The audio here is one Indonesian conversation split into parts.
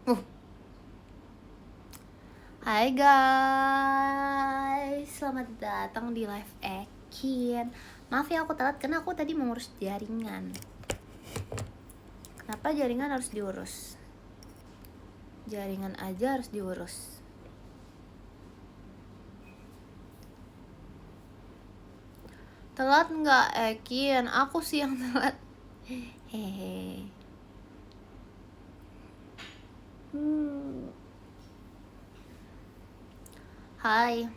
Hai guys, selamat datang di live Ekin. Maaf ya aku telat karena aku tadi mengurus jaringan. Kenapa jaringan harus diurus? Jaringan aja harus diurus. Telat nggak Ekin? Aku sih yang telat. Hehe. Hai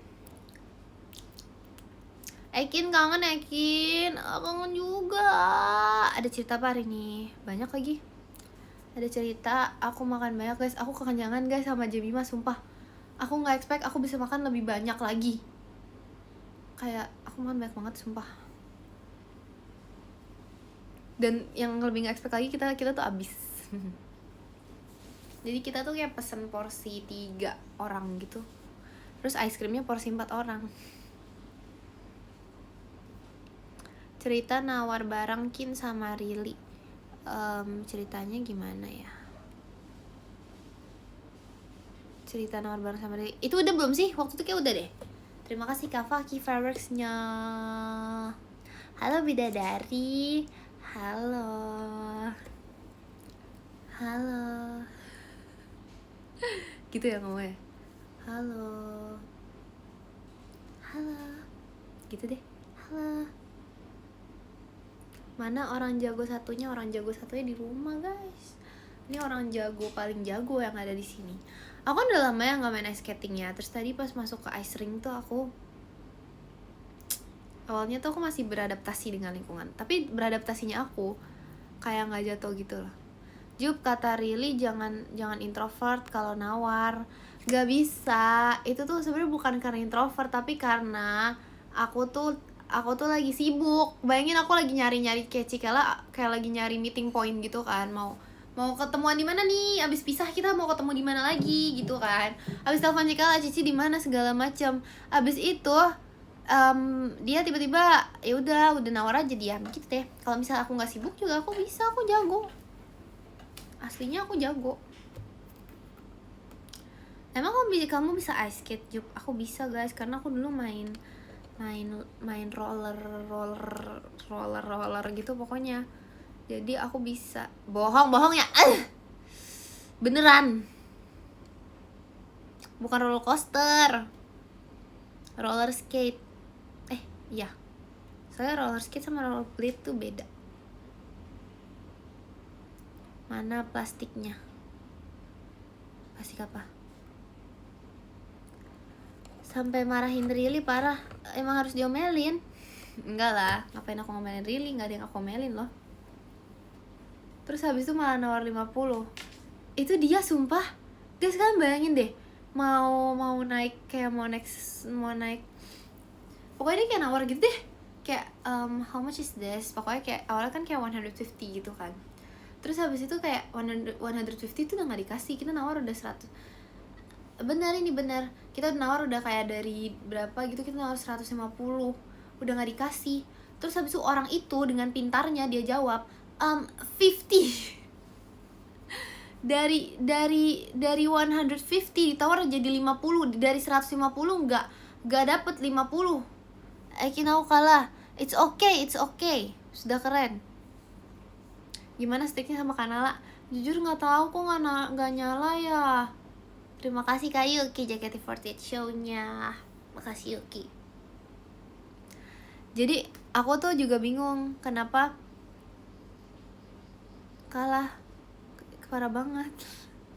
Ekin, kangen Ekin. Kangen juga. Ada cerita apa hari ini? Banyak lagi. Ada cerita, aku makan banyak guys. Aku kekenyangan guys sama Jemima, sumpah. Aku gak expect aku bisa makan lebih banyak lagi. Kayak aku makan banyak banget, sumpah. Dan yang lebih gak expect lagi, kita tuh abis. Jadi kita tuh kayak pesen porsi 3 orang gitu. Terus ice creamnya porsi 4 orang. Cerita nawar bareng Kin sama Rili. Ceritanya gimana ya? Cerita nawar bareng sama Rili itu udah belum sih? Waktu itu kayak udah deh. Terima kasih Kak Faki Fireworks-nya. Halo bidadari. Halo. Gitu ya ngomongnya. Halo. Gitu deh. Halo. Mana orang jago satunya? Orang jago satunya di rumah guys. Ini orang jago paling jago yang ada di sini. Aku kan udah lama ya nggak main ice skating ya. Terus tadi pas masuk ke ice rink tuh awalnya tuh aku masih beradaptasi dengan lingkungan. Tapi beradaptasinya aku kayak nggak jatuh gitu loh. Jup, kata Rili jangan introvert kalau nawar. Gak bisa. Itu tuh sebenarnya bukan karena introvert, tapi karena aku tuh lagi sibuk. Bayangin aku lagi nyari kayak Cikela, kayak lagi nyari meeting point gitu kan. Mau ketemuan di mana nih? Abis pisah kita mau ketemu di mana lagi gitu kan. Abis telepon Cikela, Cici di mana segala macam. Abis itu dia tiba-tiba ya udah nawar aja dia gitu deh. Kalau misalnya aku nggak sibuk juga aku bisa, aku jago. Aslinya aku jago. Emang kamu bisa ice skate, Jup? Aku bisa guys, karena aku dulu main roller gitu pokoknya. Jadi aku bisa. Bohong ya. Beneran. Bukan roller coaster. Roller skate. Iya. Soalnya roller skate sama roller blade tuh beda. Mana plastiknya? Plastik apa? Sampai marahin Rili parah. Emang harus diomelin? Enggak lah, ngapain aku ngomelin Rili? Nggak ada yang aku ngomelin loh. Terus habis itu malah nawar 50. Itu dia sumpah. Guys, kalian bayangin deh, mau naik kayak mau naik. Pokoknya dia kayak nawar gitu deh. Kayak how much is this? Pokoknya kayak awalnya kan kayak 150 gitu kan. Terus habis itu kayak 150 itu udah gak dikasih. Kita nawar udah 100. Benar, kita nawar udah kayak dari berapa gitu, kita nawar 150, udah nggak dikasih. Terus habis itu orang itu dengan pintarnya dia jawab 50. dari 150 ditawar jadi 50, dari 150 nggak dapet 50. Ekin aku kalah. It's okay, sudah keren. Gimana sticknya sama Kanala? Jujur nggak tahu kok, nggak nyala ya. Terima kasih Kak Yuki, JKT48 show-nya. Makasih Yuki. Jadi aku tuh juga bingung kenapa kalah. Parah banget.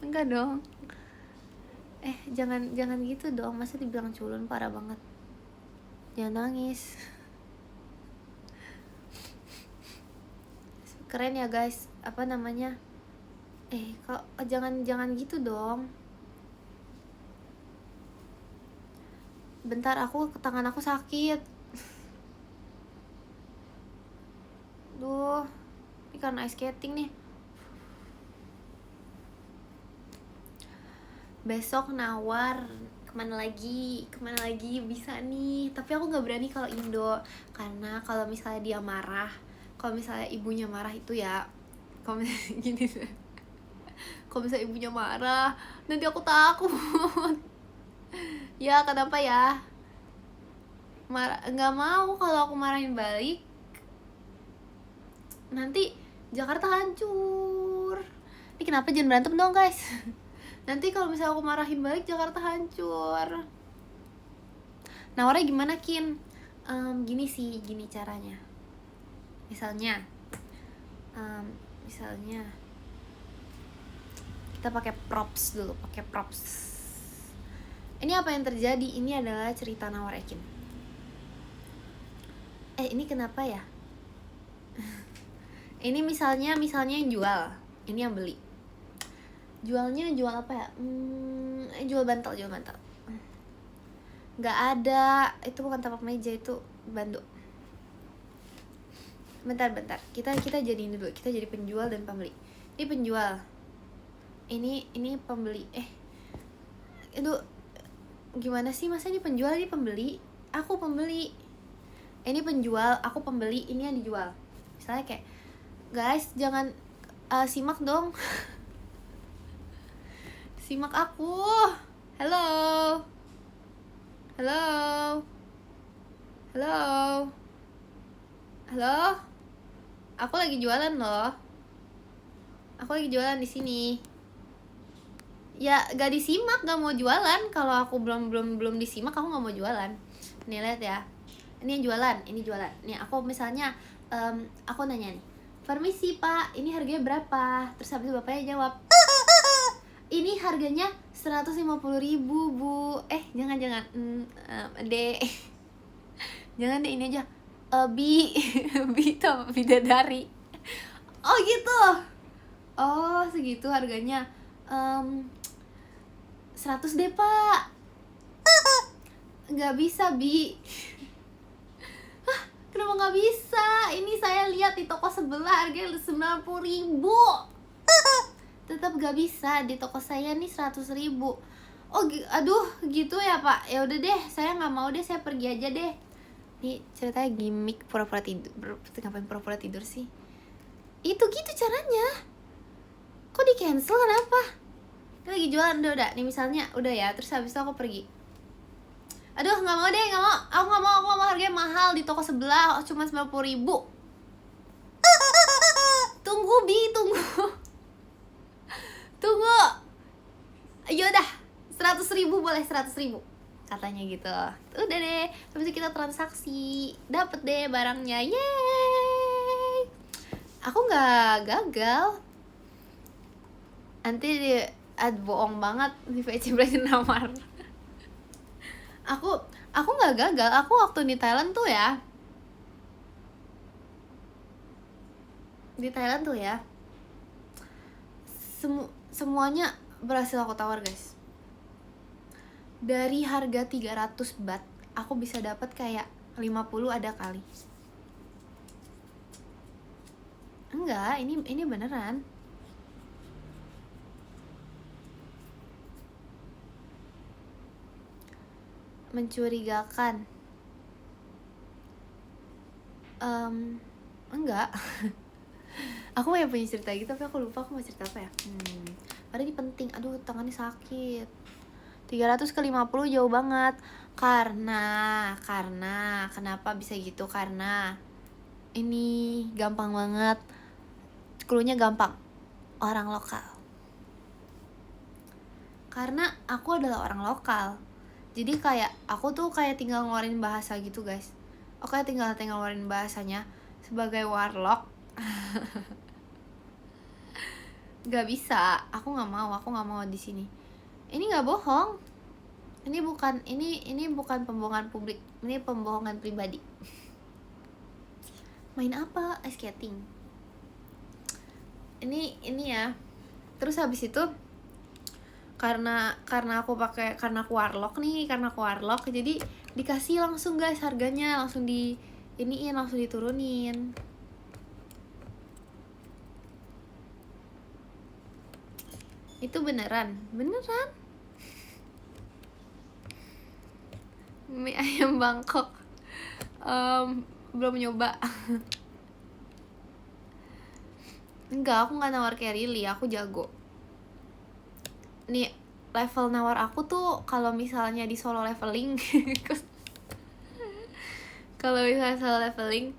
Enggak dong. Jangan gitu dong. Masa dibilang culun, parah banget. Jangan nangis. Keren ya guys. Apa namanya? Kok jangan gitu dong. Bentar, tangan aku sakit. Duh, ini karena ice skating nih. Besok nawar kemana lagi bisa nih. Tapi aku nggak berani kalau Indo, karena kalau misalnya dia marah, kalau misalnya ibunya marah itu ya, kalau misalnya gini Kalau bisa ibunya marah, nanti aku takut. Ya kenapa ya? Marah, nggak mau kalau aku marahin balik. Nanti Jakarta hancur. Ini kenapa jangan berantem dong guys? Nanti kalau misalnya aku marahin balik Jakarta hancur. Nawarnya gimana Kin? Gini sih, gini caranya. Misalnya kita pakai props dulu, pakai props. Ini apa yang terjadi? Ini adalah cerita Nawar Ekin. Ini kenapa ya? Ini misalnya yang jual, ini yang beli. Jualnya jual apa ya? Jual bantal. Nggak ada, itu bukan tapak meja, itu bando. Bentar. Kita jadi ini dulu. Kita jadi penjual dan pembeli. Ini penjual. Ini pembeli. Itu gimana sih? Masa ini penjual, ini pembeli? Aku pembeli. Ini penjual, aku pembeli, ini yang dijual. Misalnya kayak, guys, jangan simak dong. Simak aku. Halo. Aku lagi jualan loh. Aku lagi jualan di sini. Ya gak disimak, gak mau jualan. Kalau aku belum disimak, aku gak mau jualan. Nih lihat ya. Ini yang jualan, ini jualan. Nih aku misalnya aku nanya nih, permisi pak, ini harganya berapa? Terus habis itu bapaknya jawab, ini harganya 150.000 bu. Jangan deh. Jangan deh, ini aja. Bi tuh bidadari. Oh gitu. Oh segitu harganya. 100 deh pak. Nggak bisa Bi. Kenapa nggak bisa? Ini saya lihat di toko sebelah harganya 90.000. Tetap gak bisa, di toko saya nih 100.000. Oh aduh gitu ya pak. Ya udah deh, saya nggak mau deh, saya pergi aja deh. Ini ceritanya gimmick pura-pura tidur. Ngapain pura-pura tidur sih? Itu gitu caranya. Kok di cancel, kenapa? Ini lagi jualan, udah. Nih misalnya udah ya, terus habis itu aku pergi. Aduh nggak mau deh, nggak mau. Aku nggak mau harganya mahal, di toko sebelah cuma 90.000. Tunggu Bi, tunggu. Yaudah, 100.000 boleh, 100.000 katanya gitu. Udah deh, habis itu kita transaksi, dapet deh barangnya. Yeay. Aku nggak gagal. Nanti bohong banget di VC Belajar Nawar. Aku nggak gagal. Aku waktu di Thailand tuh ya, semuanya berhasil aku tawar guys. Dari harga 300 baht aku bisa dapat kayak 50 ada kali. Enggak, ini beneran. Mencurigakan. Enggak. Aku yang punya cerita gitu, tapi aku lupa aku mau cerita apa ya. Padahal ini penting. Aduh, tangannya sakit. 300 ke 50 jauh banget. Karena kenapa bisa gitu? Karena ini gampang banget. Cluenya gampang. Orang lokal. Karena aku adalah orang lokal. Jadi kayak aku tuh kayak tinggal ngeluarin bahasa gitu guys. Aku kayak tinggal ngeluarin bahasanya sebagai warlock. Gak bisa, aku nggak mau di sini. Ini nggak bohong. Ini bukan pembohongan publik. Ini pembohongan pribadi. Main apa? Ice skating. Ini ya. Terus habis itu karena aku warlock nih, jadi dikasih langsung guys harganya, langsung diturunin. Itu beneran. Mie ayam Bangkok belum nyoba. Enggak, aku nggak nawar kayak Rili, aku jago. nih level nawar aku tuh kalau misalnya di solo leveling kalau misalnya solo leveling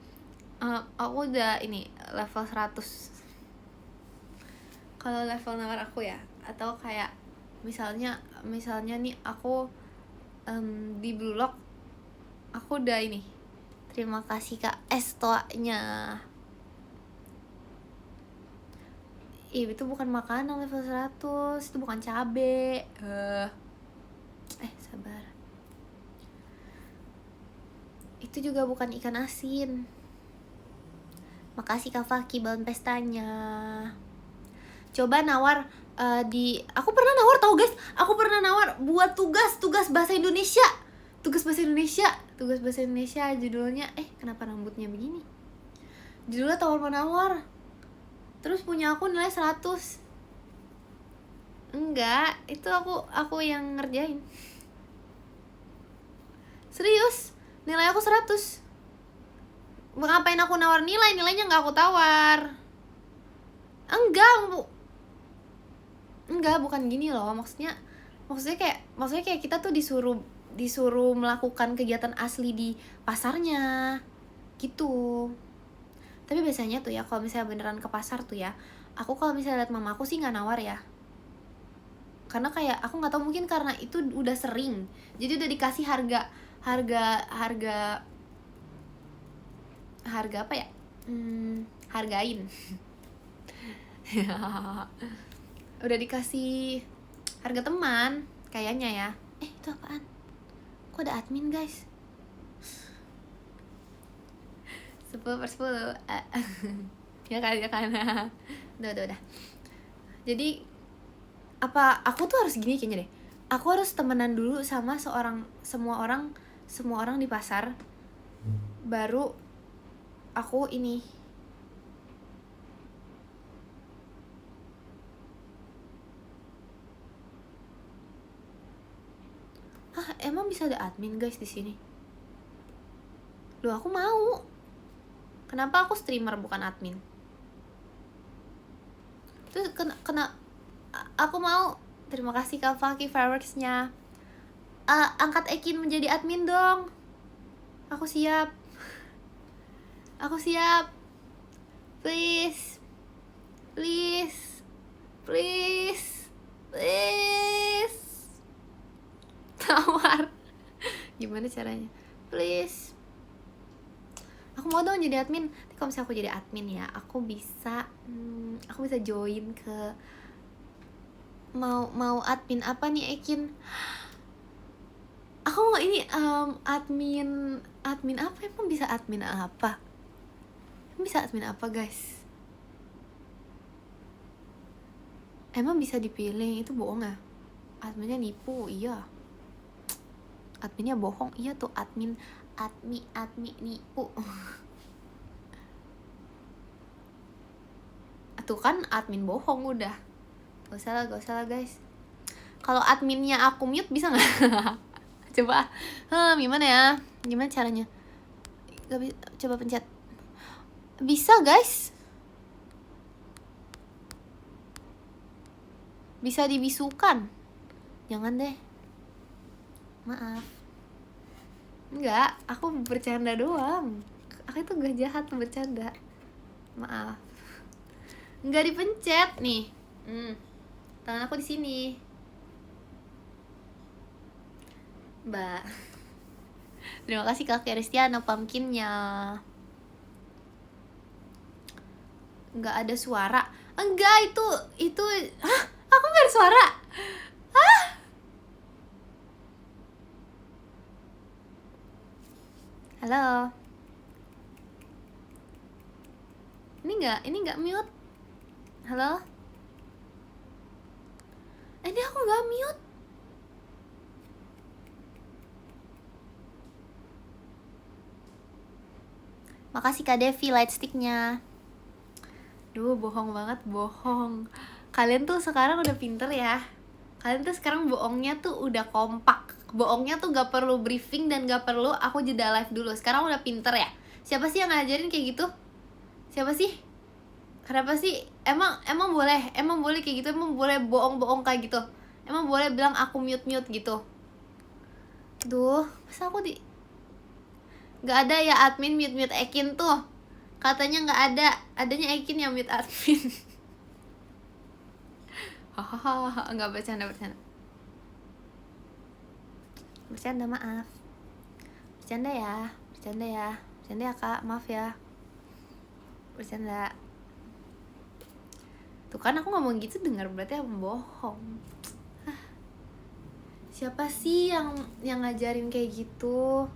aku udah ini level 100. Kalau level nawar aku ya, atau kayak misalnya nih aku di Blue Lock aku udah ini, terima kasih Kak Estoanya. Itu bukan makanan level 100, itu bukan cabe. Sabar. Itu juga bukan ikan asin. Makasih Kak Faki balon pestanya. Coba nawar aku pernah nawar tau guys. Aku pernah nawar buat tugas bahasa Indonesia. Tugas bahasa Indonesia judulnya kenapa rambutnya begini? Judulnya tawar menawar. Terus punya aku nilai 100. Enggak, itu aku yang ngerjain. Serius, nilai aku 100. Ngapain aku nawar nilainya nggak aku tawar. Enggak, bukan gini loh. Maksudnya kayak kita tuh disuruh melakukan kegiatan asli di pasarnya gitu. Tapi biasanya tuh ya kalau misalnya beneran ke pasar tuh ya, aku kalau misalnya liat mama aku sih nggak nawar ya, karena kayak aku nggak tahu, mungkin karena itu udah sering, jadi udah dikasih harga apa ya, hargain. Udah dikasih harga teman kayaknya ya. Itu apaan? Kok ada admin guys? 10/10. ya kan. Udah. Jadi apa aku tuh harus gini kayaknya deh. Aku harus temenan dulu sama semua orang di pasar, baru aku ini. Emang bisa ada admin guys di sini? Loh, aku mau. Kenapa aku streamer bukan admin? Terus kena aku mau. Terima kasih Kak Faki fireworks-nya. Angkat Ekin menjadi admin dong. Aku siap. Please. Tawar. Gimana caranya? Please. Aku mau dong jadi admin. Tapi kalau misalnya aku jadi admin ya, aku bisa join ke mau admin apa nih Ekin? Aku mau ini admin apa? Emang bisa admin apa? Guys? Emang bisa dipilih? Itu bohong ya? Adminnya nipu, iya. Adminnya bohong, iya tuh admin nipu. Tuh kan admin bohong udah. Gak usah lah guys. Kalau adminnya aku mute bisa nggak? Coba. Gimana ya? Gimana caranya? Gak bisa. Coba pencet. Bisa guys. Bisa dibisukan. Jangan deh. Maaf. Enggak, aku bercanda doang. Aku itu gak jahat, bercanda. Maaf. Enggak dipencet nih. Tangan aku di sini. Mbak. Terima kasih Kak Kristiana pumpkinnya. Enggak ada suara. Enggak, itu hah? Aku enggak ada suara. Hah? Halo. Ini enggak mute. Halo? Ini aku enggak mute. Makasih Kak Devi light sticknya. Duh, bohong banget, bohong. Kalian tuh sekarang udah pinter ya. Kalian tuh sekarang bohongnya tuh udah kompak. Bohongnya tuh gak perlu briefing dan gak perlu aku jeda live dulu. Sekarang udah pinter ya. Siapa sih yang ngajarin kayak gitu? Siapa sih? Kenapa sih? Emang boleh kayak gitu? Emang boleh bohong-bohong kayak gitu? Emang boleh bilang aku mute gitu? Duh, masa aku nggak ada ya admin mute Ekin tuh. Katanya nggak ada, adanya Ekin yang mute admin. Hahaha, nggak bercanda. Bercanda, maaf. Bercanda ya kak, maaf ya. Bercanda. Tuh kan aku ngomong gitu dengar, berarti aku bohong. Siapa sih yang ngajarin kayak gitu?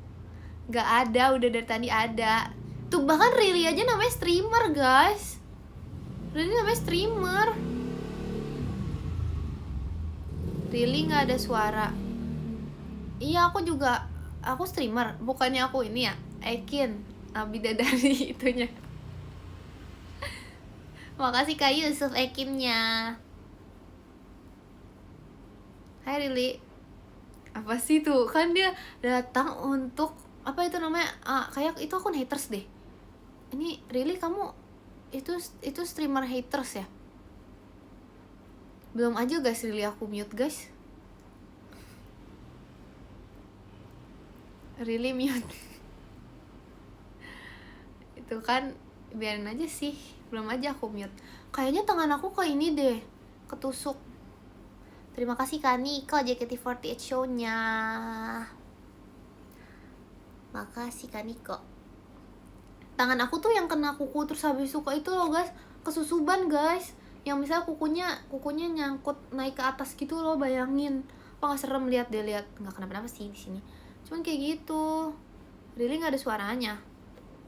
Gak ada, udah dari tadi ada. Tuh bahkan Riri aja namanya streamer guys. Riri namanya streamer. Riri gak ada suara. Iya aku streamer. Bukannya aku ini ya, Ekin Bidadari itunya. Makasih Kak Yusuf Ekinnya. Hai Riri. Apa sih tuh? Kan dia datang untuk apa itu namanya? Kayak itu akun haters deh. Ini Riri kamu itu streamer haters ya? Belum aja guys, Riri aku mute guys. Riri mute. Itu kan biarin aja sih, belum aja aku mute. Kayaknya tangan aku kayak ini deh, ketusuk. Terima kasih Kak Niko JKT48 show-nya. Makasih Kak Niko. Tangan aku tuh yang kena kuku terus habis suka itu loh guys, kesusuban guys. Yang misalnya kukunya nyangkut naik ke atas gitu loh, bayangin. Apa gak serem? Lihat deh, lihat. Nggak kenapa-napa sih di sini. Cuman kayak gitu. Really nggak ada suaranya.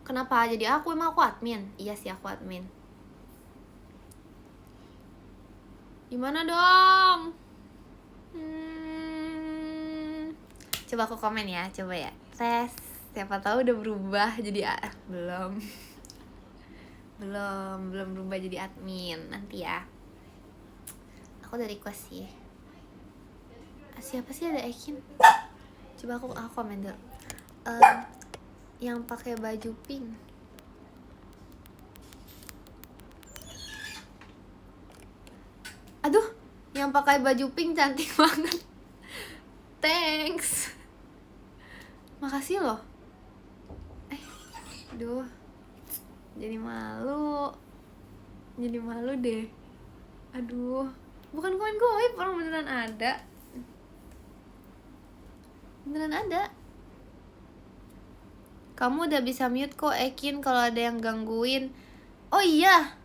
Kenapa jadi aku? Emang aku admin? Iya sih aku admin. Gimana dong? Coba aku komen ya, coba ya. Tes, siapa tahu udah berubah jadi belum berubah jadi admin. Nanti ya. Aku udah request sih. Siapa sih ada Ekin? Coba aku komen dulu. Yang pakai baju pink. Aduh, yang pakai baju pink cantik banget. Thanks. Makasih loh. Aduh. Jadi malu deh. Aduh. Bukan komen goib, orang beneran ada. Kamu udah bisa mute kok Ekin kalau ada yang gangguin. Oh iya.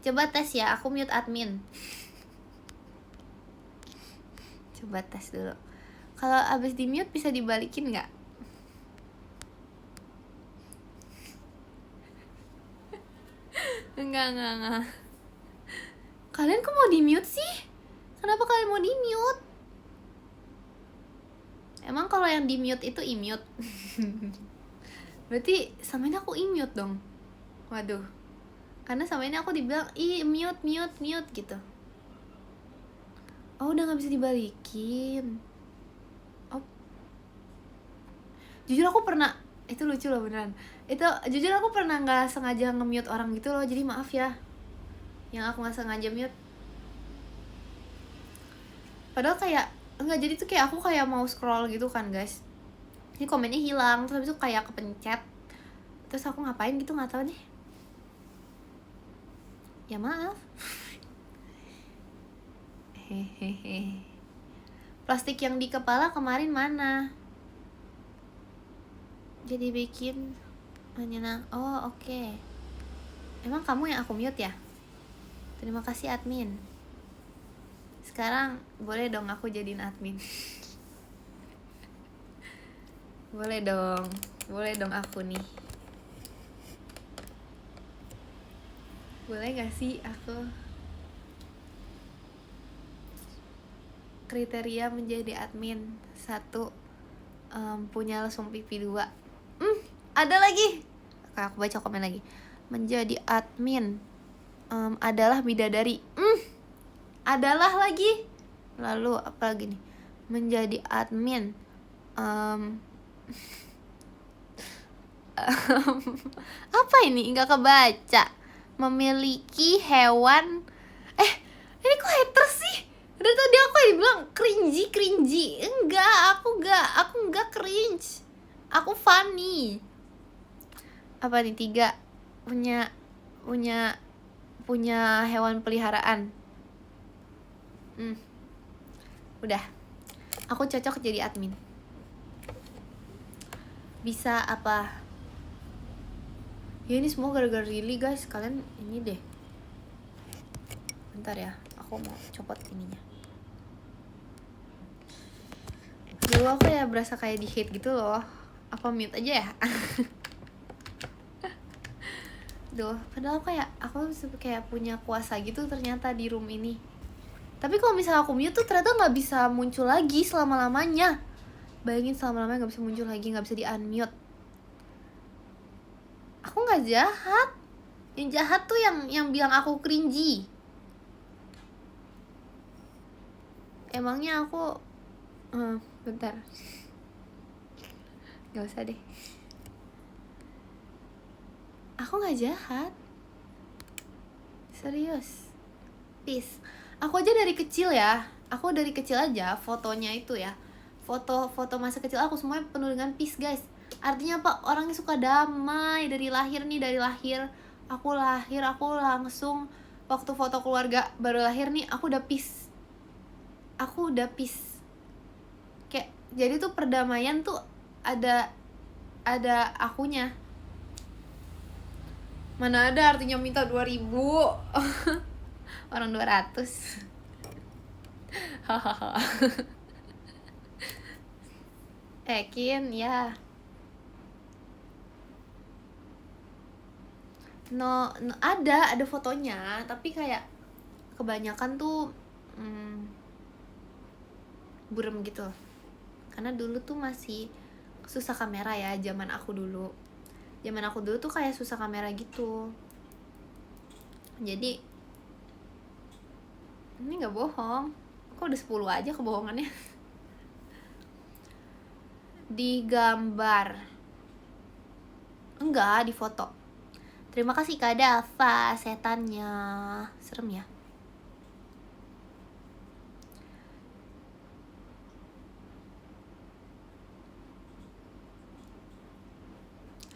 Coba tes ya, aku mute admin. Coba tes dulu. Kalau abis di mute bisa dibalikin nggak? Enggak. Kalian kok mau di mute sih? Kenapa kalian mau di mute? Emang kalau yang di mute itu i-mute? Berarti sama ini aku i-mute dong. Waduh. Karena sama ini aku dibilang mute gitu. Oh, udah gak bisa dibalikin. Oh. Jujur aku pernah, itu lucu loh beneran. Jujur aku pernah gak sengaja nge-mute orang gitu loh. Jadi maaf ya yang aku gak sengaja mute. Padahal kayak enggak, jadi tuh kayak aku kayak mau scroll gitu kan guys. Ini komennya hilang, terus habis itu kayak kepencet. Terus aku ngapain gitu gak tahu deh. Ya maaf. Hehehe. Plastik yang di kepala kemarin mana? Jadi bikin menyenang. Oh oke. Emang kamu yang aku mute ya? Terima kasih admin. Sekarang boleh dong aku jadiin admin. Boleh dong aku nih. Boleh gak sih aku? Kriteria menjadi admin 1, punya lesung pipi 2. Ada lagi. Oke, aku baca komen lagi. Menjadi admin adalah bidadari. Adalah lagi. Lalu apa lagi nih? Menjadi admin apa ini? Nggak kebaca. Memiliki hewan. Ini kok haters sih? Dari tadi aku dibilang cringy. Enggak, aku enggak cringe. Aku funny. Apa nih 3? Punya hewan peliharaan. Udah. Aku cocok jadi admin. Bisa apa? Ya ini semua gara-gara Rili guys. Kalian ini deh. Bentar ya, aku mau copot ininya. Dulu aku ya berasa kayak di hate gitu loh. Apa mute aja ya? Duh, padahal aku kayak punya kuasa gitu ternyata di room ini. Tapi kalau misalnya aku mute tuh ternyata nggak bisa muncul lagi selama-lamanya. Bayangin selama-lamanya nggak bisa muncul lagi, nggak bisa di unmute. Aku nggak jahat. Yang jahat tuh yang bilang aku cringy. Emangnya aku bentar. Gak usah deh. Aku gak jahat. Serius. Peace. Aku aja dari kecil ya. Aku dari kecil aja fotonya itu ya. Foto masa kecil aku semuanya penuh dengan peace guys. Artinya apa? Orangnya suka damai dari lahir. Aku langsung waktu foto keluarga baru lahir nih aku udah peace. Kayak jadi tuh perdamaian tuh ada akunya. Mana ada artinya minta 2000. Orang 200. Hahaha. Kin ya. No, ada fotonya, tapi kayak kebanyakan tuh buram gitu. Karena dulu tuh masih susah kamera ya, zaman aku dulu tuh kayak susah kamera gitu. Jadi ini nggak bohong, aku udah 10 aja kebohongannya. Di gambar enggak, di foto. Terima kasih Kak Dava, setannya serem ya.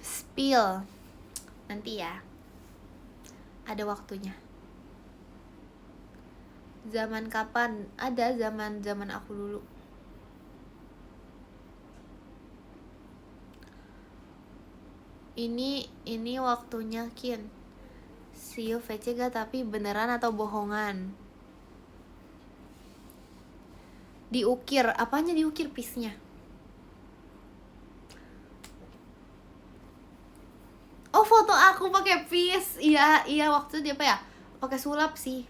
Spill nanti ya, ada waktunya. Zaman kapan? Ada zaman aku dulu. Ini waktunya Kin. See you VC gak, tapi beneran atau bohongan? Diukir, apanya diukir piece-nya? Oh, foto aku pakai piece. Iya waktu itu dia apa ya? Pakai sulap sih.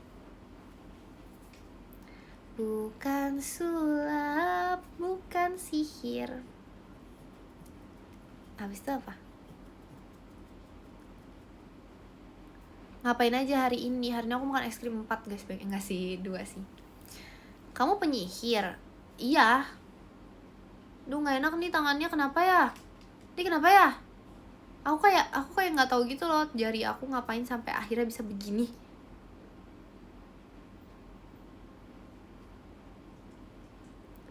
Bukan sulap, bukan sihir. Habis itu apa? Ngapain aja hari ini? Hari ini aku makan es krim 4 guys. Enggak sih, 2 sih. Kamu penyihir? Iya. Duh, gak enak nih tangannya, kenapa ya? Ini kenapa ya? Aku kayak nggak tahu gitu loh, jari aku ngapain sampai akhirnya bisa begini.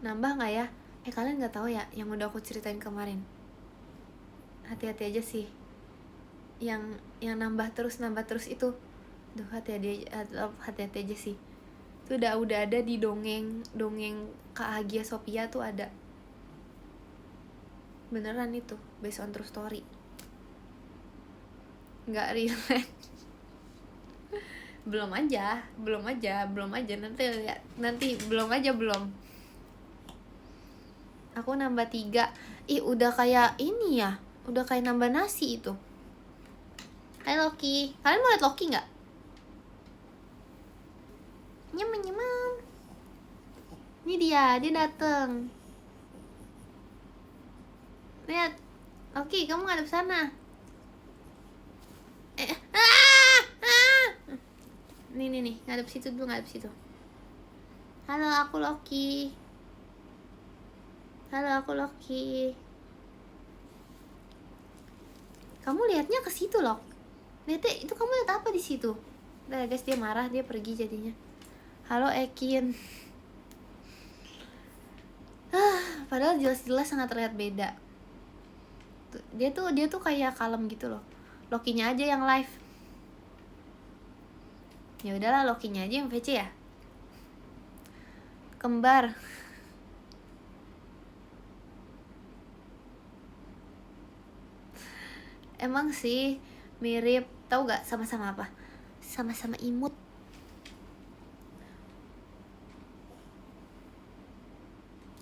Nambah nggak ya? Kalian nggak tahu ya yang udah aku ceritain kemarin? Hati-hati aja sih. Yang nambah terus itu. Duh, hati-hati aja sih. Itu udah ada di dongeng Kak Hagia Sophia tuh ada. Beneran itu, based on true story. Nggak relate. belum aja nanti belum. Aku nambah 3. Udah kayak ini ya, udah kayak nambah nasi itu. Hai Loki, kalian mau liat Loki nggak? Nyem. Ini dia dateng. Lihat, Loki, kamu ngadep sana. Nih, ngadep situ dulu, Halo, aku Loki. Kamu lihatnya ke situ loh. Lihat itu, kamu lihat apa di situ? Udah guys, dia marah, dia pergi jadinya. Halo Ekin. padahal jelas-jelas sangat terlihat beda. Dia tuh kayak kalem gitu loh. Loki-nya aja yang live. Ya udahlah, Loki-nya aja yang VC ya. Kembar. Emang sih mirip, tahu gak sama-sama apa? Sama-sama imut.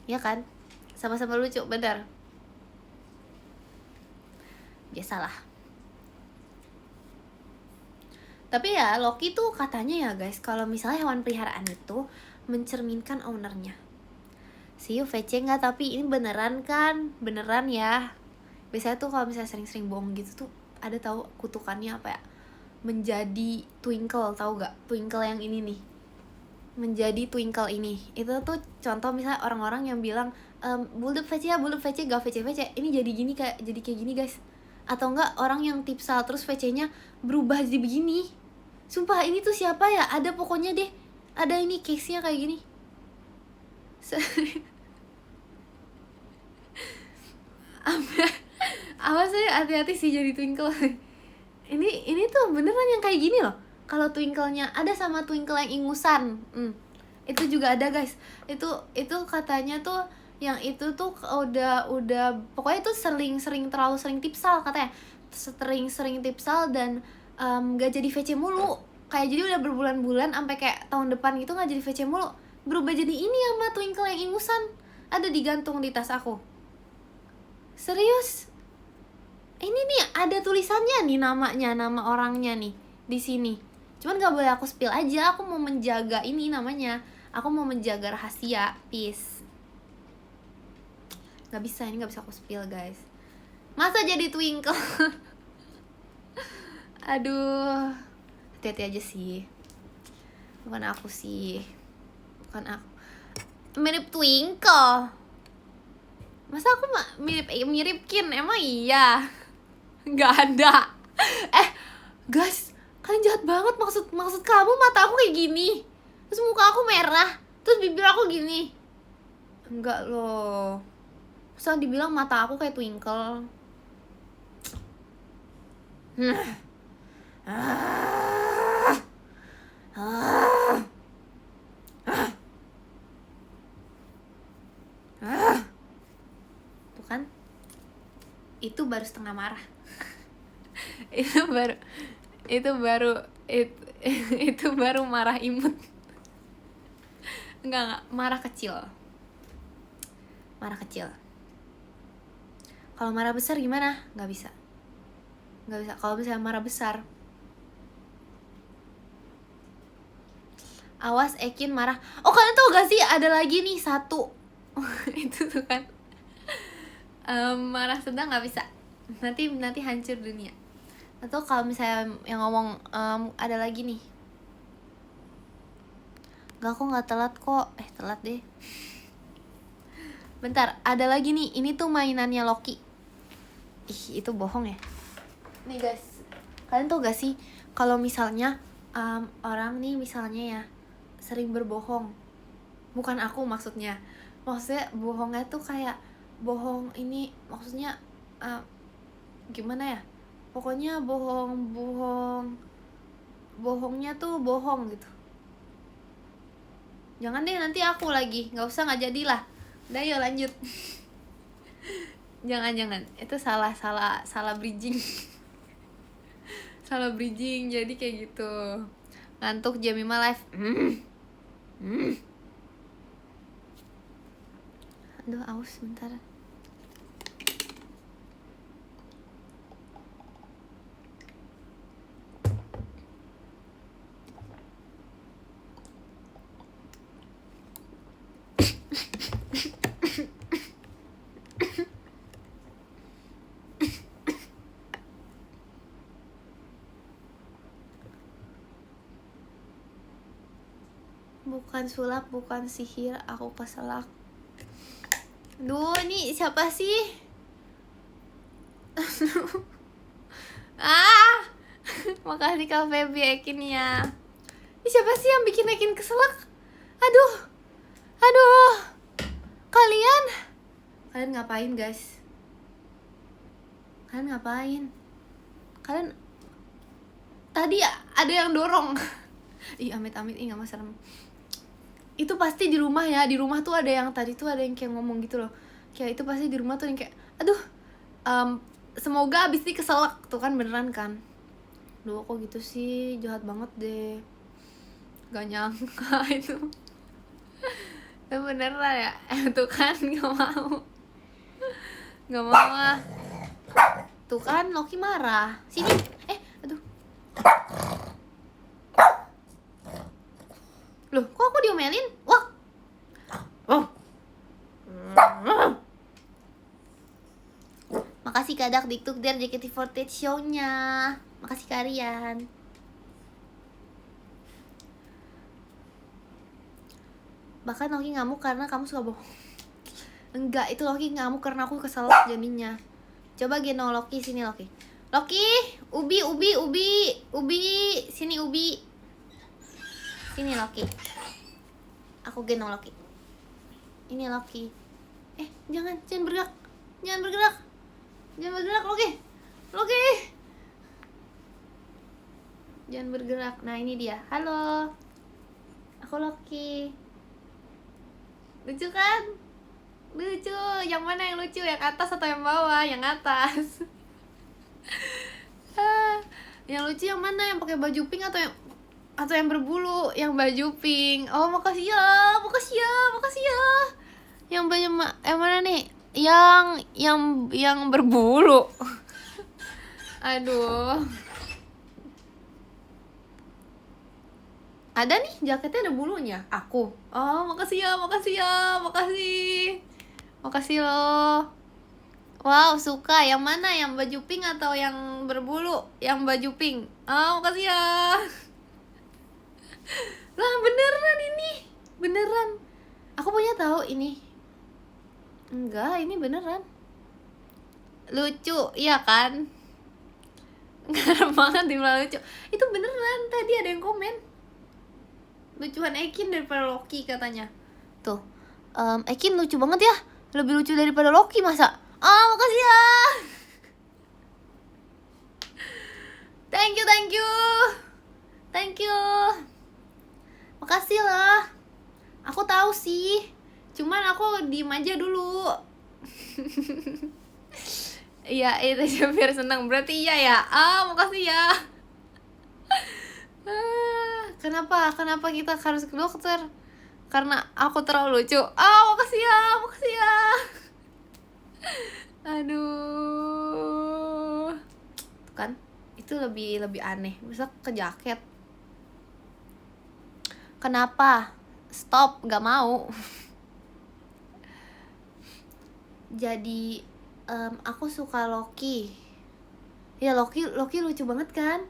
Ya kan? Sama-sama lucu, bener. Biasalah. Tapi ya Loki tuh katanya ya guys, kalau misalnya hewan peliharaan itu mencerminkan ownernya. See you VC nggak? Tapi ini beneran kan? Beneran ya. Biasanya tuh kalau misalnya sering-sering bohong gitu tuh ada tahu kutukannya apa ya? Menjadi twinkle, tahu gak? Twinkle yang ini nih. Menjadi twinkle ini. Itu tuh contoh misalnya orang-orang yang bilang bulldog VC ya, bulldog VC, gak VC. Ini jadi kayak gini guys. Atau enggak orang yang tipsal terus VC-nya berubah jadi begini. Sumpah ini tuh siapa ya? Ada pokoknya deh. Ada ini case-nya kayak gini. Awas saya hati-hati sih jadi twinkle. Ini tuh beneran yang kayak gini loh. Kalau twinkle-nya ada sama twinkle yang ingusan. Itu juga ada guys. Itu katanya tuh yang itu tuh udah pokoknya itu terlalu sering tipsal katanya. Sering tipsal dan gak jadi VC mulu. Kayak jadi udah berbulan-bulan sampai kayak tahun depan gitu gak jadi VC mulu. Berubah jadi ini sama twinkle yang ingusan. Ada digantung di tas aku. Serius? Ini nih ada tulisannya nih, nama orangnya nih di sini. Cuman gak boleh aku spill aja. Aku mau menjaga ini namanya. Aku mau menjaga rahasia. Peace. Gak bisa, ini gak bisa aku spill guys. Masa jadi twinkle? Aduh. Hati-hati aja sih. Bukan aku sih. Bukan aku. Mirip twinkle. Masa aku mirip Kin? Emang iya? Gak ada. Guys, kalian jahat banget. Maksud kamu mata aku kayak gini, terus muka aku merah, terus bibir aku gini? Enggak loh. Masa dibilang mata aku kayak twinkle? Tuh kan? Itu baru setengah marah. itu baru marah imut. Enggak, marah kecil. Kalau marah besar gimana? Nggak bisa. Kalau misalnya marah besar, awas Ekin marah. Oh, kalian tau gak sih ada lagi nih satu. Itu tuh kan marah sedang nggak bisa. Nanti hancur dunia. Atau kalau misalnya yang ngomong ada lagi nih. Gak, aku nggak telat kok. Telat deh. Bentar, ada lagi nih. Ini tuh mainannya Loki. Itu bohong ya. Nih guys, kalian tau gak sih kalau misalnya orang nih misalnya ya sering berbohong. Bukan aku maksudnya bohongnya tuh kayak bohong ini, maksudnya gimana ya, pokoknya bohongnya tuh bohong gitu. Jangan deh, nanti aku lagi, nggak usah, nggak jadilah. Udah, yuk lanjut. jangan itu salah bridging. Salah bridging, jadi kayak gitu. Ngantuk Jemima live. Aduh, aus bentar. Bukan sulap, bukan sihir, aku keselak. Duh, ini siapa sih? Makasih Kak Feby Ekin ya. Ini siapa sih yang bikin Ekin keselak? Aduh. Kalian Kalian ngapain guys? Kalian ngapain? Kalian tadi ada yang dorong. Ih amit-amit, ih gak serem. Itu pasti di rumah ya. Di rumah tuh ada yang tadi tuh ada yang kayak ngomong gitu loh. Kayak itu pasti di rumah tuh yang kayak aduh, semoga abis ini keselak. Tuh kan beneran kan. Duh kok gitu sih, jahat banget deh. Gak nyangka itu. Ya beneran ya. Tuh kan gak mau. Gak mau ah. Tuh kan Loki marah. Sini. Aduh. Loh, kok aku diomelin? Wah. Oh. Makasih Kadak Diktuk der JKT48 show-nya. Makasih kalian. Bahkan Loki ngamuk karena kamu suka bohong. Enggak, itu Loki ngamuk karena aku keselak jadinya. Coba gendong Loki, sini Loki. Loki, Ubi, sini Ubi. Sini Loki. Aku gendong Loki. Ini Loki. Jangan bergerak. Jangan bergerak Loki. Jangan bergerak. Nah, ini dia. Halo. Aku Loki. Lucu kan? Lucu. Yang mana yang lucu? Yang atas atau yang bawah? Yang atas. Yang lucu yang mana? Yang pakai baju pink atau yang berbulu? Yang baju pink. Oh, makasih ya. Yang baju yang mana nih? Yang berbulu. Aduh. Ada nih, jaketnya ada bulunya. Aku. Oh, makasih ya. Makasih loh. Wow, suka. Yang mana? Yang baju pink atau yang berbulu? Yang baju pink. Oh, makasih ya. Lah, beneran ini. Beneran. Aku punya tahu ini. Enggak, ini beneran. Lucu, iya kan? Ngarep banget dibilang lucu. Itu beneran, tadi ada yang komen. Lucuan Ekin daripada Loki katanya. Tuh, Ekin lucu banget ya. Lebih lucu daripada Loki masa? Makasih ya. Thank you. Makasih lah. Aku tahu sih. Cuman aku diem aja dulu. Iya, itu biar senang. Berarti iya ya. Makasih ya. Kenapa kita harus ke dokter? Karena aku terlalu lucu. Makasih ya. Aduh. Tuh kan, itu lebih aneh. Bisa ke jaket. Kenapa? Stop, gak mau. Jadi aku suka Loki. Ya Loki lucu banget kan?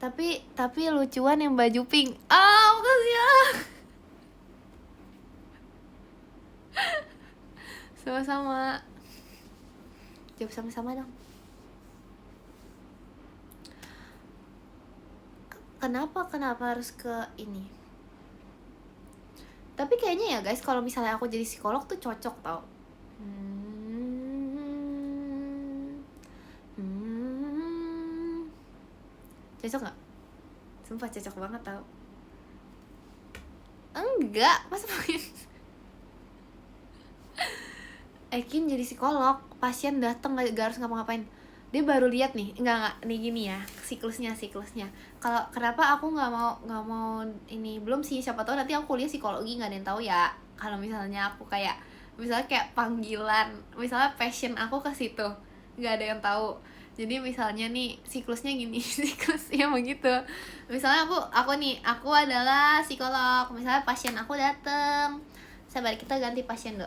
Tapi lucuan yang baju pink. Makasih ya. Sama-sama. Jawab sama-sama dong. Kenapa harus ke ini? Tapi kayaknya ya guys, kalau misalnya aku jadi psikolog tuh cocok tau. Cocok gak? Sumpah cocok banget tau. Enggak, masa main. Ekin jadi psikolog, pasien datang gak harus ngapa-ngapain. Dia baru lihat nih, enggak nih gini ya, siklusnya. Kalau kenapa aku nggak mau ini, belum sih, siapa tahu nanti aku kuliah psikologi nggak ada yang tahu ya. Kalau misalnya aku kayak panggilan, misalnya passion aku ke situ, nggak ada yang tahu. Jadi misalnya nih siklusnya gini, siklusnya begitu. Misalnya aku adalah psikolog, misalnya pasien aku datang. Sabar, kita ganti pasien dulu.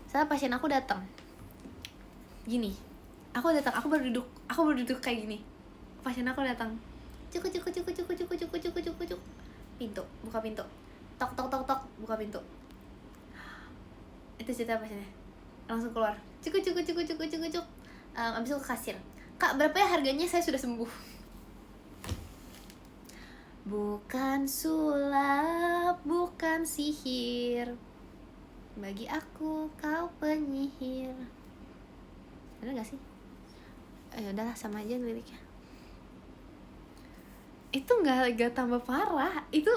Misalnya pasien aku datang, gini. Aku baru duduk kayak gini. Pasien aku datang. Cuk. Pintu, buka pintu. Tok, buka pintu. Itu cerita pasiennya. Langsung keluar. Cuk. Abis itu ke kasir. Kak, berapa ya harganya? Saya sudah sembuh. Bukan sulap, bukan sihir. Bagi aku kau penyihir. Bener gak sih? Udahlah sama aja liriknya. Itu gak tambah parah, itu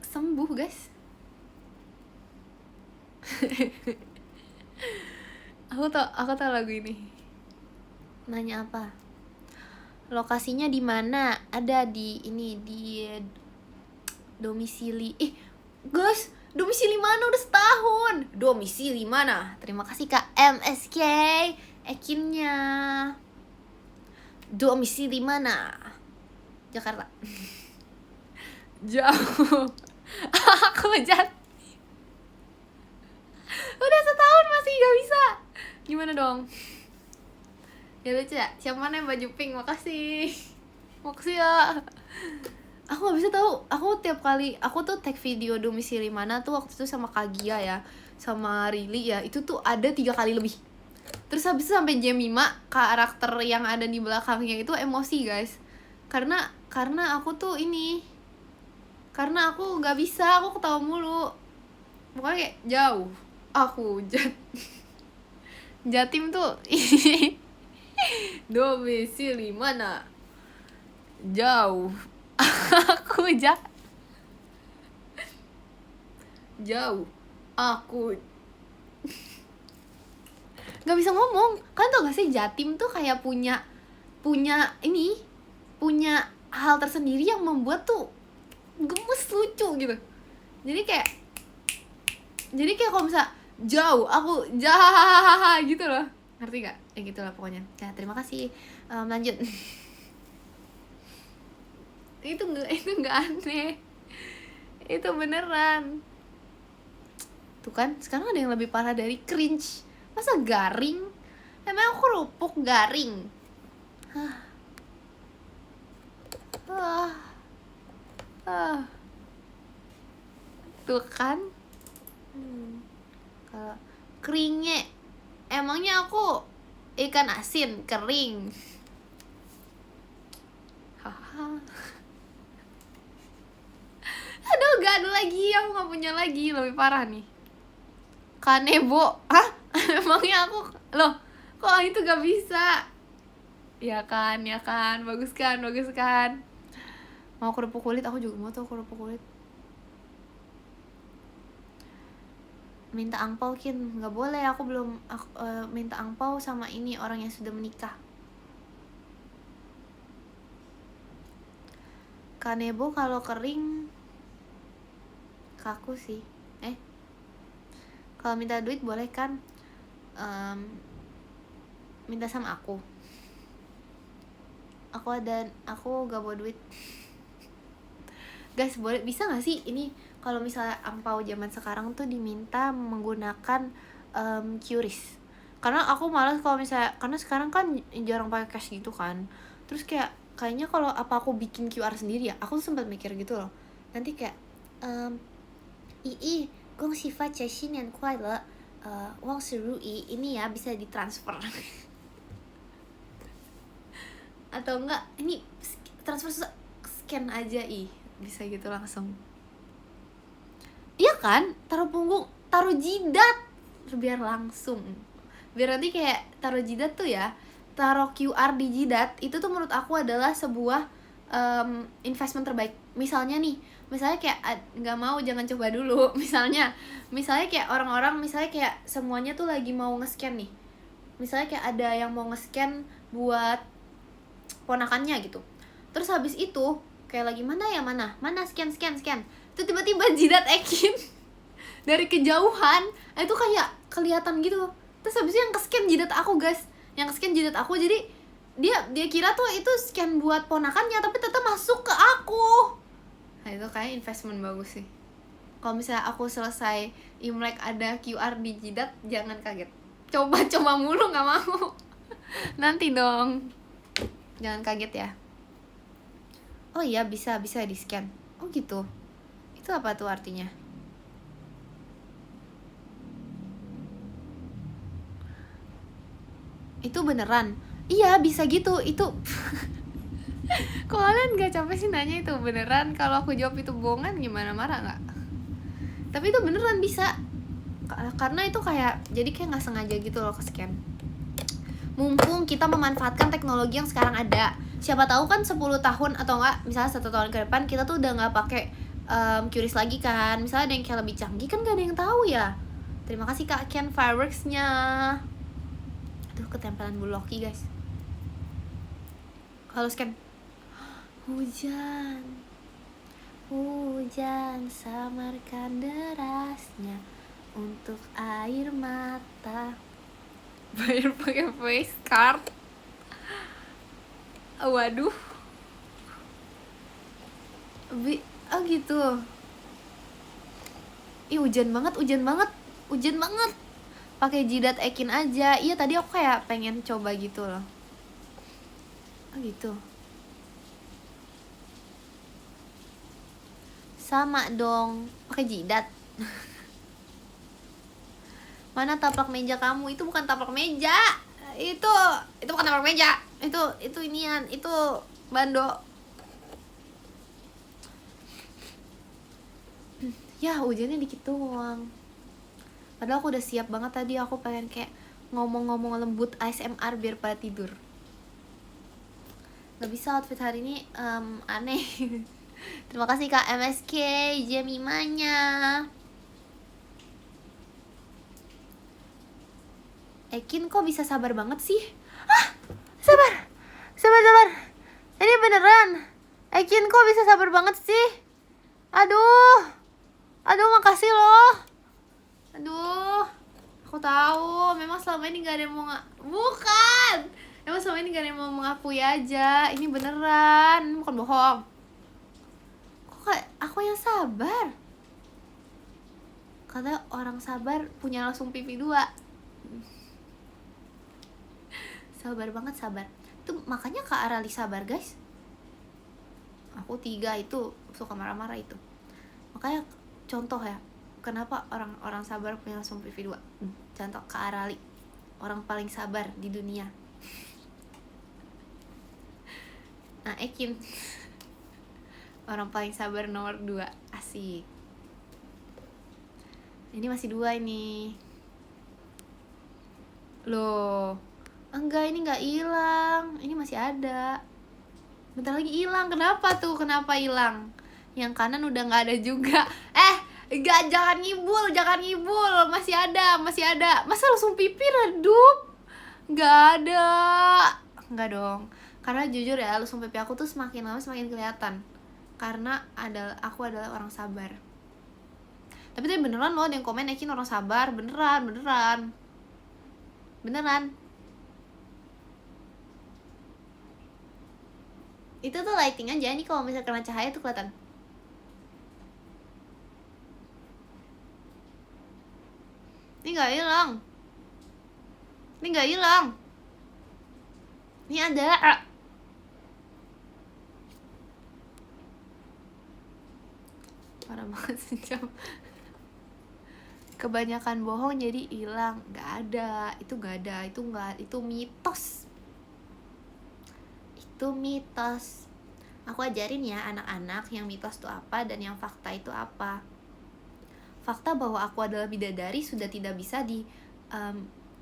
sembuh guys. Aku tau lagu ini. Nanya apa? Lokasinya di mana? Ada di ini, di domisili. Guys, domisili mana udah setahun? Domisili mana? Terima kasih Kak MSK Ekinnya. Domisili mana? Jakarta. Jauh. Aku Jatim. Udah setahun masih gak bisa. Gimana dong? Ya lucu ya? Siapa mana yang baju pink? Makasih ya. Aku gak bisa tahu. Aku tiap kali aku tuh tag video domisili mana tuh waktu itu sama Kagia ya, sama Rili ya, itu tuh ada 3 kali lebih. Terus habis itu sampai jam 5 karakter yang ada di belakangnya itu emosi guys. Karena aku tuh ini, karena aku gak bisa, aku ketawa mulu. Pokoknya kayak jauh. Aku Jatim tuh domisili mana? Jauh. Aku jauh. Aku nggak bisa ngomong. Kan tau gak sih Jatim tuh kayak punya hal tersendiri yang membuat tuh gemes, lucu gitu. Jadi kayak kalau misalnya jauh, aku gitu loh, ngerti gak? Ya gitu lah pokoknya. Ya terima kasih. Lanjut. Itu nggak aneh, itu beneran. Tuh kan, sekarang ada yang lebih parah dari cringe. Masa garing? Emang aku kerupuk garing? Tuh kan. Kalau keringnya, emangnya aku ikan asin kering? Aduh, gak ada lagi, aku gak punya lagi. Lebih parah nih, Kanebo. Emangnya aku, loh kok itu gak bisa? Ya kan, bagus kan. Mau kerupuk kulit, aku juga mau tuh kerupuk kulit. Minta angpau Kin, nggak boleh, aku belum minta angpau sama ini orang yang sudah menikah. Kanebo kalau kering kaku sih. Kalau minta duit boleh kan? Minta sama aku gak bawa duit. Guys, boleh, bisa gak sih ini kalau misalnya angpau zaman sekarang tuh diminta menggunakan QRIS? Karena aku malas kalau misalnya, karena sekarang kan jarang pakai cash gitu kan. Terus kayaknya kalau aku bikin QR sendiri ya, aku tuh sempat mikir gitu loh. Nanti kayak Gong Shifa Cheshin yang kuai le Wang Surui ini ya bisa ditransfer. Atau enggak, ini transfer scan aja, bisa gitu langsung. Iya kan, taruh punggung, taruh jidat, biar langsung. Biar nanti kayak taruh jidat tuh ya, taruh QR di jidat, itu tuh menurut aku adalah sebuah investment terbaik. Misalnya kayak nggak mau, jangan coba dulu. Misalnya kayak orang-orang, misalnya kayak semuanya tuh lagi mau nge-scan nih. Misalnya kayak ada yang mau nge-scan buat ponakannya gitu. Terus habis itu kayak lagi mana scan. Itu tiba-tiba jidat Ekin dari kejauhan itu kayak kelihatan gitu. Terus habis itu yang ke-scan jidat aku guys, jadi dia kira tuh itu scan buat ponakannya, tapi tetap masuk ke aku. Nah itu kayak investment bagus sih. Kalau misalnya aku selesai Imlek ada QR di jidat, jangan kaget. Coba mulu, nggak mau. Nanti dong, jangan kaget ya. Oh iya, bisa di scan. Oh gitu. Itu apa tuh artinya? Itu beneran? Iya bisa gitu. Itu kok kalian gak capek sih nanya itu beneran? Kalau aku jawab itu bohongan gimana, marah gak? Tapi itu beneran bisa. Karena itu kayak jadi kayak nggak sengaja gitu loh ke scan. Mumpung kita memanfaatkan teknologi yang sekarang ada, siapa tahu kan 10 tahun atau enggak misalnya 1 tahun ke depan kita tuh udah nggak pakai QRIS lagi kan, misalnya ada yang kayak lebih canggih kan, gak ada yang tahu ya. Terima kasih Kak Ken fireworksnya. Aduh ketempelan Bu Loki guys. Halo scan. Hujan samarkan derasnya untuk air mata. Bayar pakai face card. Waduh. Oh gitu. Ih hujan banget. Pakai jidat Ekin aja. Iya tadi aku kayak pengen coba gitu loh. Oh gitu. Sama dong, pakai jidat. Mana taplak meja kamu? Itu bukan taplak meja. Itu bukan taplak meja. Itu inian, itu bando. Ya hujannya dikit doang. Padahal aku udah siap banget tadi, aku pengen kayak ngomong-ngomong lembut ASMR biar pada tidur. Gak bisa outfit hari ini aneh. Terima kasih Kak MSK Jemimanya. Ekin kok bisa sabar banget sih? Sabar. Ini beneran. Ekin kok bisa sabar banget sih? Aduh makasih loh. Aku tahu. Memang selama ini gak ada yang mau bukan. Emang selama ini gak ada yang mau mengakui aja. Ini beneran, ini bukan bohong. Kok aku yang sabar? Kata orang sabar punya langsung pipi 2. Sabar banget, sabar. Itu makanya Kak Arali sabar guys. Aku 3 itu suka marah-marah itu. Makanya contoh ya, kenapa orang sabar punya langsung pipi 2. Contoh Kak Arali, orang paling sabar di dunia. Nah Ekin orang paling sabar nomor 2. Asik. Ini masih 2 ini. Loh enggak, ini gak hilang. Ini masih ada. Bentar lagi hilang. Kenapa tuh? Kenapa hilang? Yang kanan udah gak ada juga. Enggak, jangan ngibul. Masih ada. Masa langsung pipi redup? Gak ada. Enggak dong. Karena jujur ya, langsung pipi aku tuh semakin lama semakin kelihatan. Karena aku adalah orang sabar. Tapi beneran loh, ada yang komen Ekin orang sabar. Beneran. Itu tuh lighting aja. Ini kalau misalnya kena cahaya tuh kelihatan. Ini gak hilang. Ini ada. Parah banget sejam. Kebanyakan bohong jadi hilang. Gak ada. Itu mitos. Aku ajarin ya anak-anak yang mitos itu apa dan yang fakta itu apa. Fakta bahwa aku adalah bidadari sudah tidak bisa di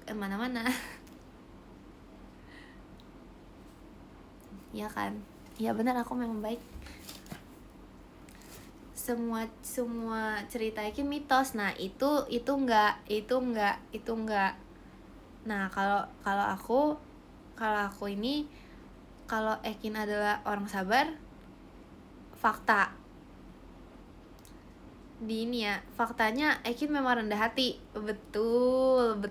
mana-mana. Ya kan? Ya benar, aku memang baik. Semua cerita Ekin mitos. Nah itu enggak. Nah kalau aku ini, kalau Ekin adalah orang sabar, fakta di ini ya, faktanya Ekin memang rendah hati. Betul.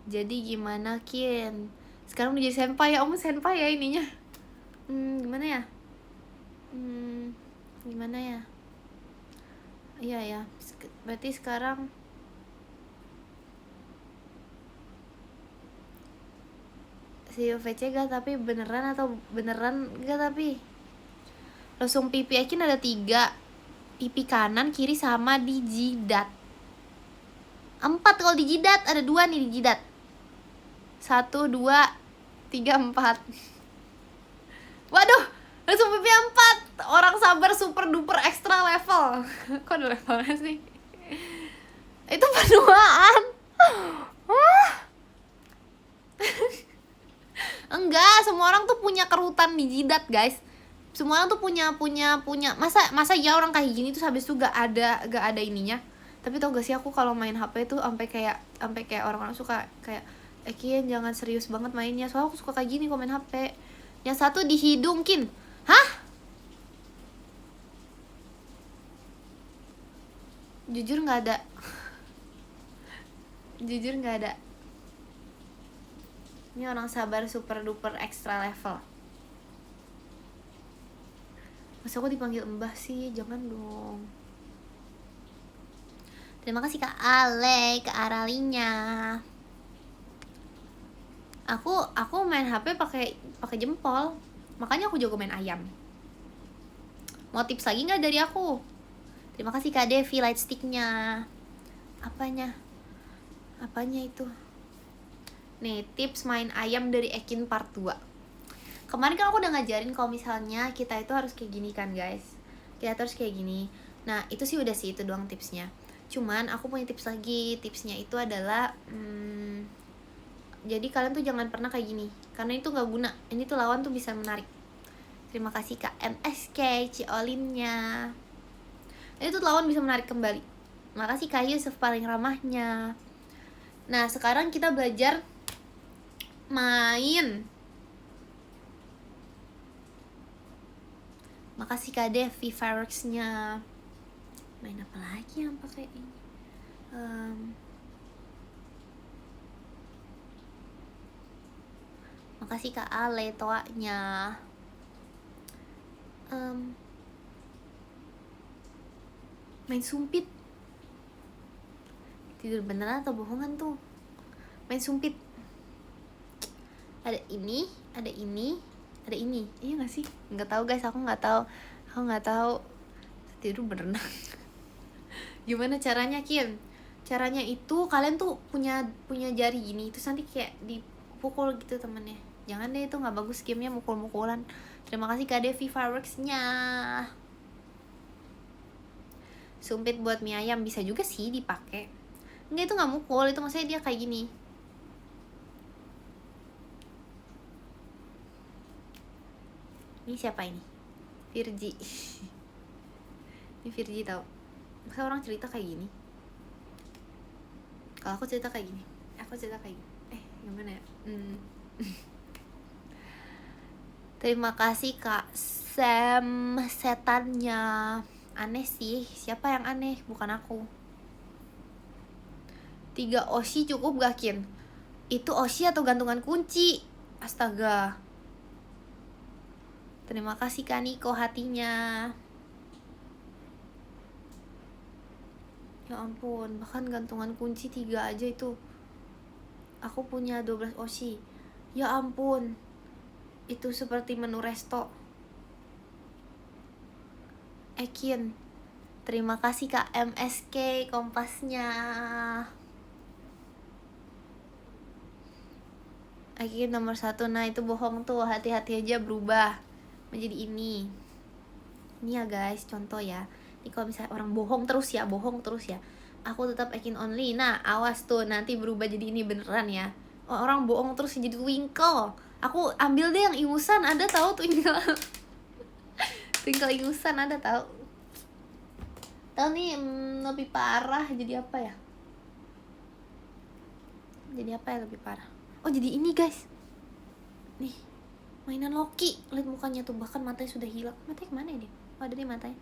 Jadi gimana Kin? Sekarang udah jadi senpai ya, Om senpai ya ininya. Gimana ya? Iya ya. Berarti sekarang si VC gak tapi beneran gak tapi langsung pipi Ekin ada 3. Pipi kanan, kiri, sama di jidat. 4 kalau di jidat, ada 2 nih di jidat. 1, 2, 3, 4. Waduh, langsung pipi 4. Orang sabar super duper extra level. Kok ada levelnya sih? semua orang tuh punya kerutan di jidat, guys. Semua orang tuh punya masa ya orang kayak gini tuh habis tuh gak ada ininya. Tapi tau gak sih aku kalau main HP tuh sampai kayak orang-orang suka kayak Kian jangan serius banget mainnya, soalnya aku suka kayak gini kalau main HP. Yang satu di hidung, Kin. Hah? Jujur nggak ada. Jujur nggak ada. Ini orang sabar super duper extra level. Masa aku dipanggil Mbah sih? Jangan dong. Terima kasih Kak Ale, Kak Aralinya. Aku main HP pakai jempol. Makanya aku jago main ayam. Mau tips lagi nggak dari aku? Terima kasih Kak Devi light sticknya. Apanya itu? Nih, tips main ayam dari Ekin part 2. Kemarin kan aku udah ngajarin kalau misalnya kita itu harus kayak gini kan, guys. Kita harus kayak gini. Nah, itu sih udah sih, itu doang tipsnya. Cuman aku punya tips lagi. Tipsnya itu adalah jadi kalian tuh jangan pernah kayak gini, karena itu gak guna. Ini tuh lawan tuh bisa menarik. Terima kasih Kak MSK Ciolinnya. Ini tuh lawan bisa menarik kembali. Makasih Kak Yusuf paling ramahnya. Nah, sekarang kita belajar main. Makasih Kak Devi fireworksnya. Main apa lagi yang pakai ini? Makasih Kak Ale toanya. Main sumpit. Tidur beneran atau bohongan tuh? Main sumpit. Ada ini. Iya gak sih? Nggak tahu guys, aku nggak tahu. Tidur berenang. Gimana caranya, Kim? Caranya itu kalian tuh punya jari gini, terus nanti kayak dipukul gitu temennya. Jangan deh, itu nggak bagus gamenya mukul-mukulan. Terima kasih Kak Devi fireworksnya. Sumpit buat mie ayam bisa juga sih dipakai. Enggak, itu nggak mukul, itu maksudnya dia kayak gini. Ini siapa ini? Virgi. Ini Virgi tau. Masa orang cerita kayak gini? Kalau aku cerita kayak gini. Gimana ya? Terima kasih Kak Sam setannya. Aneh sih, siapa yang aneh? Bukan aku. 3 Oshi cukup gak, Kin? Itu Oshi atau gantungan kunci? Astaga. Terima kasih Kak Niko hatinya. Ya ampun, bahkan gantungan kunci 3 aja itu. Aku punya 12 Oshi. Ya ampun. Itu seperti menu resto. Ekin, terima kasih Kak MSK kompasnya. Ekin nomor 1. Nah itu bohong tuh, hati-hati aja berubah menjadi ini. Ini ya guys, contoh ya. Ini kalau misalnya orang bohong terus ya, aku tetap Ekin only. Nah awas tuh, nanti berubah jadi ini beneran ya. Orang bohong terus jadi twinkle. Aku ambil deh yang ingusan, ada tahu twinkle. Twinkle ingusan ada tahu. Tahu nih lebih parah jadi apa ya? Jadi apa ya lebih parah? Oh jadi ini guys. Nih mainan Loki. Lihat mukanya tuh, bahkan matanya sudah hilang. Matanya kemana ya dia? Oh ada nih matanya.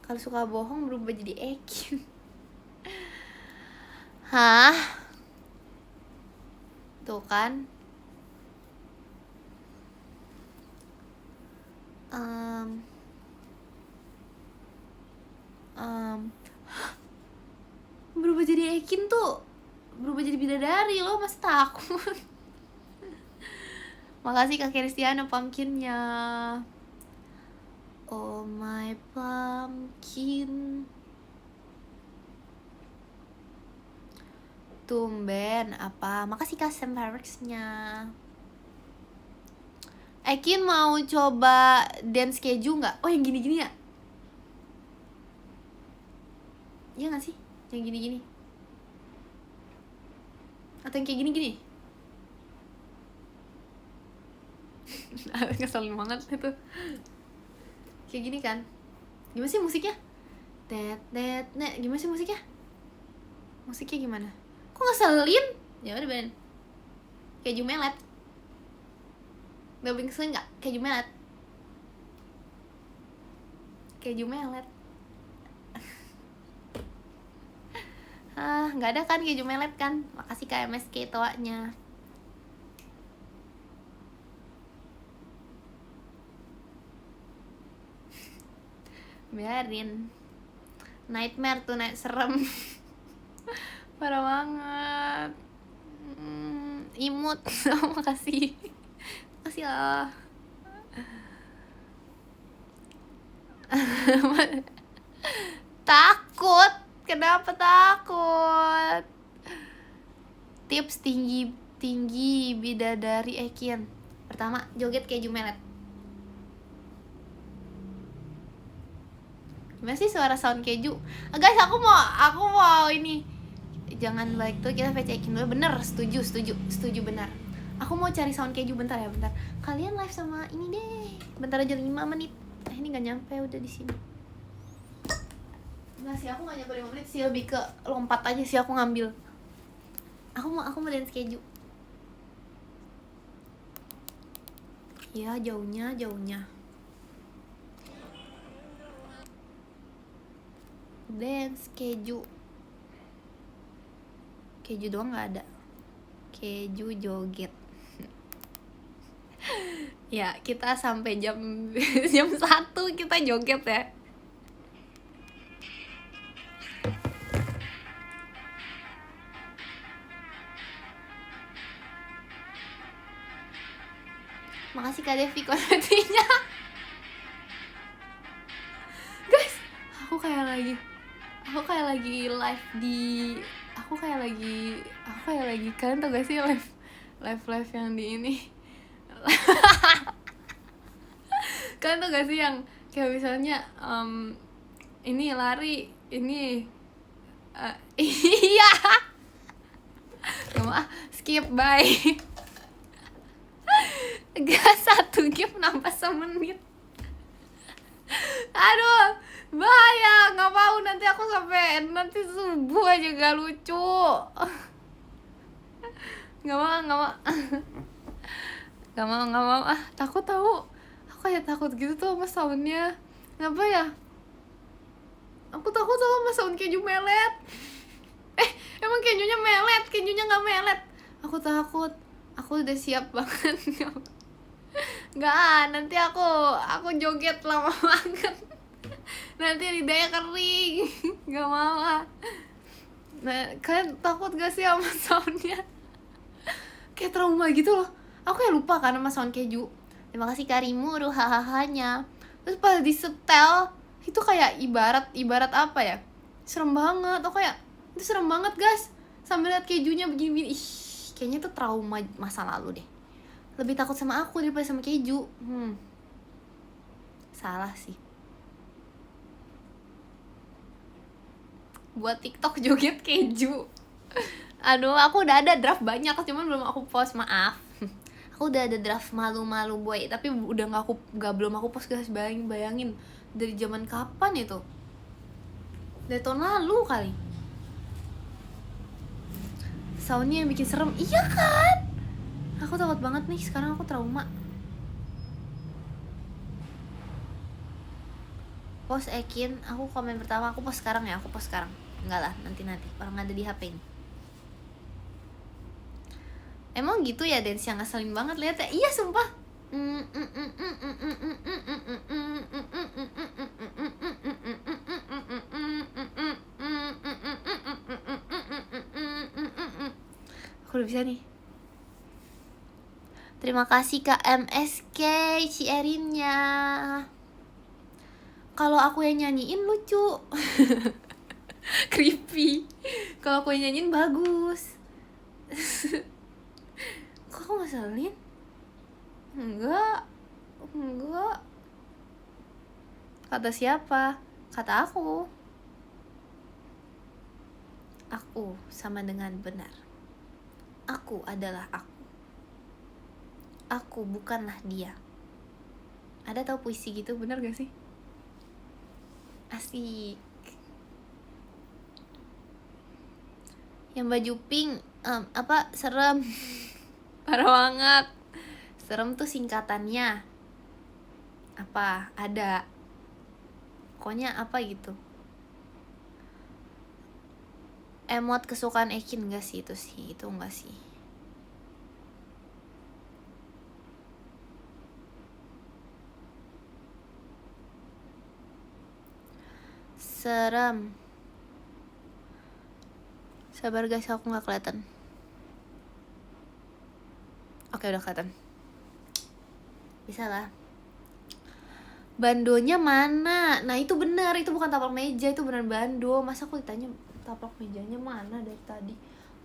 Kalau suka bohong berubah jadi Ekin. Hah? Tuh kan? Berubah jadi Ekin tuh berubah jadi bidadari loh, masa takut. Makasih Kak Kristiano pumpkinnya. Oh my pumpkin. Tumben apa? Makasih Kak Sam fireworksnya. Ekin mau coba dance keju nggak? Oh yang gini-gini ya? Iya nggak sih? Yang gini-gini? Atau yang kayak gini-gini? Ngeselin banget itu. Kayak gini kan. Gimana sih musiknya? Gimana sih musiknya? Musiknya gimana? Kok ngeselin? Ya udah Ben. Keju melet. Lebih ngeselin nggak? Keju melet. Keju melet. Nggak ada kan keju melet kan? Makasih KMSK toanya. Biarin. Nightmare tuh, serem. Parah banget. Imut. Makasih. Makasih lah. Takut. Kenapa takut? Tips tinggi bidadari Ekin. Pertama, joget keju melet. Gimana sih suara sound keju? Guys, aku mau ini. Jangan like tuh, kita VC-in dulu. Bener, setuju benar. Aku mau cari sound keju bentar ya, bentar. Kalian live sama ini deh. Bentar aja 5 menit. Ini nggak nyampe udah di sini. Nggak sih, aku nggak nyampe 5 menit sih, lebih ke lompat aja sih aku ngambil. Aku mau dance keju. Ya, jauhnya. Dance keju doang nggak ada. Keju joget. Ya, kita sampai jam 1 kita joget ya. Makasih Kak Devi kontennya. Guys, aku kayak lagi live di kalian tau gak sih live yang di ini. Kalian tau gak sih yang kayak misalnya ini lari ini iya. Gak mau skip, bye. Gak 1 game nambah semenit. Aduh, bahaya, nggak mau, nanti aku sampai subuh aja gak lucu. Nggak mau. Takut tahu. Aku kayak takut gitu tuh sama soundnya. Kenapa ya? Aku takut sama sound keju melet. Emang kejunya melet? Kejunya nggak melet. Aku takut. Aku udah siap banget. Nggak, nanti aku joget lama banget. Nanti lidahnya kering. Nggak mau ah. Nah, kalian takut gak sih sama soundnya? Kayak trauma gitu loh. Aku kayak lupa kan sama sound keju. Terima kasih Karimu ruhahahanya. Terus pas disetel itu kayak ibarat apa ya? Serem banget. Aku kayak itu serem banget guys. Sambil lihat kejunya begini-begini. Ih, kayaknya itu trauma masa lalu deh. Lebih takut sama aku daripada sama keju. Salah sih. Buat TikTok joget keju. Aduh, aku udah ada draft banyak, cuman belum aku post, maaf. Aku udah ada draft malu-malu boy, tapi belum aku post guys. Bayangin dari zaman kapan itu? Dari tahun lalu kali. Soundnya yang bikin serem, iya kan? Aku takut banget nih, sekarang aku trauma. Post Ekin, aku komen pertama, aku post sekarang ya, Enggak lah, nanti orang ada di HP ini. Emang gitu ya dance yang ngeselin banget, lihat ya. Iya sumpah. Aku udah bisa nih. Terima kasih Kak MSK Cierinnya. Kalau aku yang nyanyiin lucu. Creepy. Kalau aku yang nyanyiin bagus. Kok aku ngeselin? Enggak. Kata siapa? Kata aku. Aku sama dengan benar. Aku adalah aku. Aku bukanlah dia. Ada tau puisi gitu, bener gak sih? Asik. Yang baju pink serem. Parah banget. Serem tuh singkatannya apa? Ada. Pokoknya apa gitu. Emot kesukaan Ekin gak sih itu sih? Itu enggak sih. Serem. Sabar guys, aku gak kelihatan. Oke, udah kelihatan. Bisa lah. Bandonya mana? Nah itu benar, itu bukan taplak meja, itu benar bando. Masa aku ditanya taplak mejanya mana dari tadi?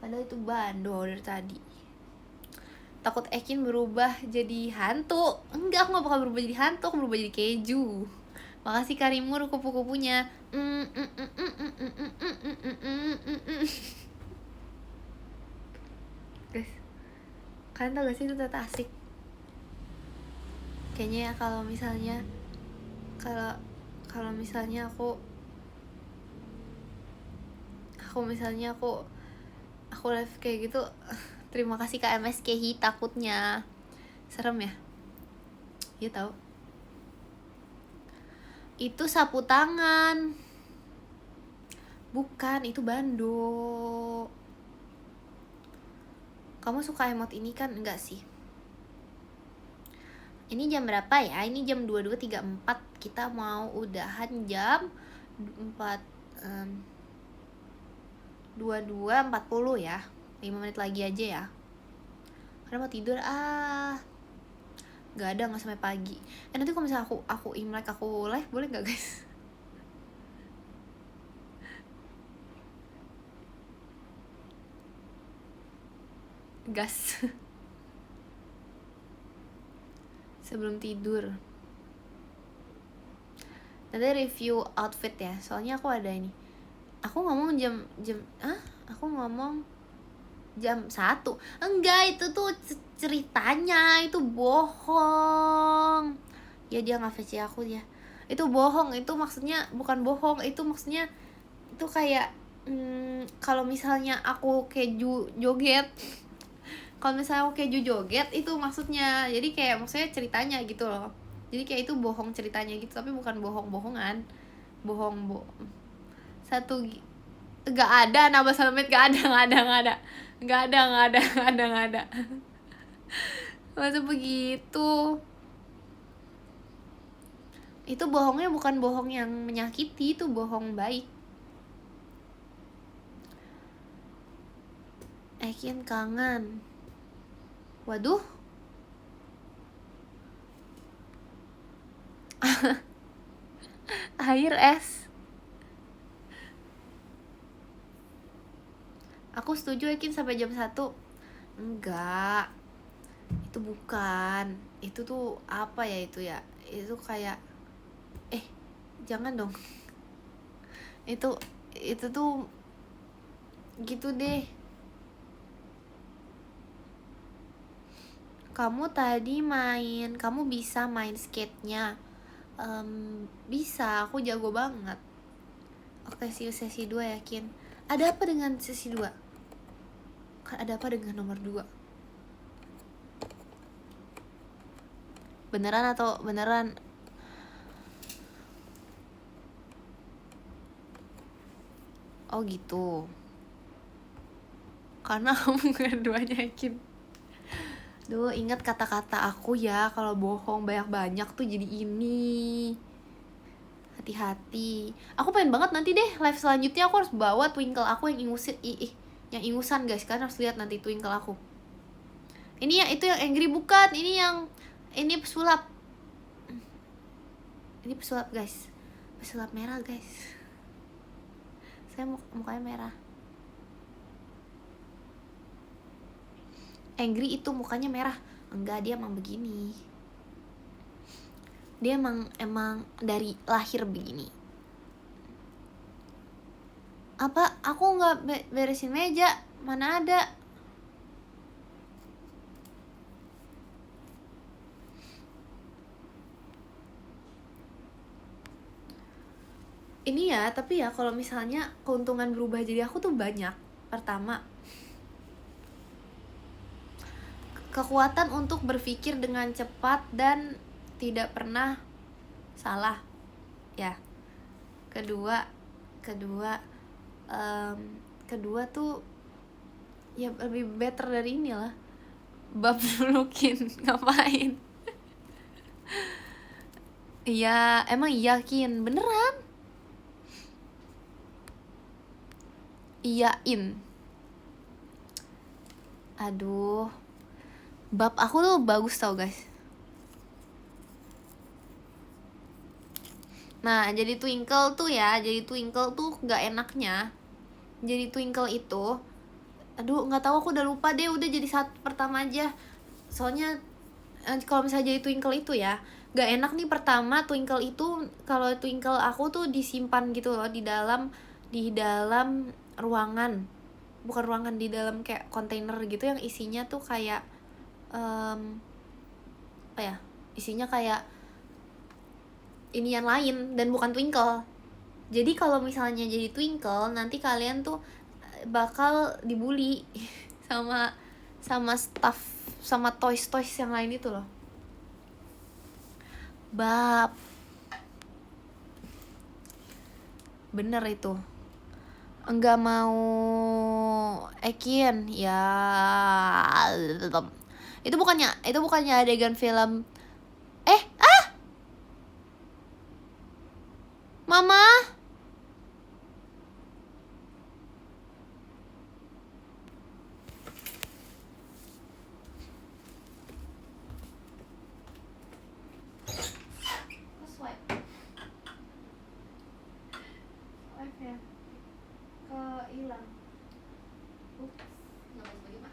Padahal itu bando dari tadi. Takut Ekin berubah jadi hantu. Enggak, aku gak bakal berubah jadi hantu, aku berubah jadi keju. Makasih Karimur kupu-kupunya. Guys, kalian tau gak sih itu ternyata asik. Kayaknya ya kalau misalnya aku live kayak gitu. Terima kasih Kak MSKI, takutnya serem ya. Iya tahu. Itu sapu tangan. Bukan, itu bando. Kamu suka emot ini kan? Enggak sih. Ini jam berapa ya? Ini jam 22.34. Kita mau udahan jam 22.40 ya. 5 menit lagi aja ya. Karena mau tidur Gak ada, gak sampai pagi. Nanti kalau misalnya aku Imlek aku live boleh gak guys? Gas. Sebelum tidur. Nanti review outfit ya. Soalnya aku ada ini. Aku ngomong aku ngomong jam 1. Enggak, itu tuh ceritanya. Itu bohong. Ya dia gak VC aku ya. Itu bohong. Itu maksudnya bukan bohong. Itu maksudnya itu kayak kalau misalnya aku keju joget. Kalau misalnya aku keju joget itu maksudnya. Jadi kayak maksudnya ceritanya gitu loh. Jadi kayak itu bohong ceritanya gitu. Tapi bukan bohong-bohongan. Gak ada nama Salmet. Gak ada. Masa begitu? Itu bohongnya bukan bohong yang menyakiti. Itu bohong baik. Ekin kangen. Waduh. Air es. Aku setuju Ekin sampai jam 1. Enggak. Itu bukan. Itu tuh apa ya itu ya? Itu kayak jangan dong. Itu tuh gitu deh. Kamu bisa main skate-nya? Bisa, aku jago banget. Oke, sesi 2 yakin. Ada apa dengan sesi 2? Kan ada apa dengan nomor 2? Beneran atau beneran? Oh gitu. Karena kamu keduanya yakin. Duh, ingat kata-kata aku ya. Kalau bohong banyak-banyak tuh jadi ini. Hati-hati. Aku pengen banget nanti deh live selanjutnya aku harus bawa twinkle aku yang ingusan guys. Kalian harus lihat nanti twinkle aku. Ini itu yang angry bukan. Ini pesulap. Ini pesulap guys. Pesulap merah guys. Saya mukanya merah. Angry itu mukanya merah. Enggak, dia emang begini. Dia emang dari lahir begini. Apa? Aku gak beresin meja. Mana ada? Ini ya, tapi ya kalau misalnya keuntungan berubah jadi aku tuh banyak. Pertama, kekuatan untuk berpikir dengan cepat dan tidak pernah salah. Ya. Kedua kedua tuh ya lebih better dari ini lah. Bab dulukin ngapain? Iya, emang yakin beneran? Iyain. Aduh, bab aku tuh bagus tau guys. Nah, jadi twinkle tuh nggak enaknya. Jadi twinkle itu, aduh nggak tahu, aku udah lupa deh. Udah jadi satu pertama aja. Soalnya kalau misalnya jadi twinkle itu ya, nggak enak nih. Pertama, twinkle itu, kalau twinkle aku tuh disimpan gitu loh di dalam ruangan. Bukan ruangan, di dalam kayak kontainer gitu yang isinya tuh kayak apa ya? Isinya kayak ini yang lain dan bukan twinkle. Jadi kalau misalnya jadi twinkle, nanti kalian tuh bakal dibully sama staff, sama toys yang lain itu loh. Bab bener itu. Enggak mau Ekin ya. Itu bukannya adegan film. Mama. Swipe ya. Ke hilang. Ups, nggak mau bagaimana?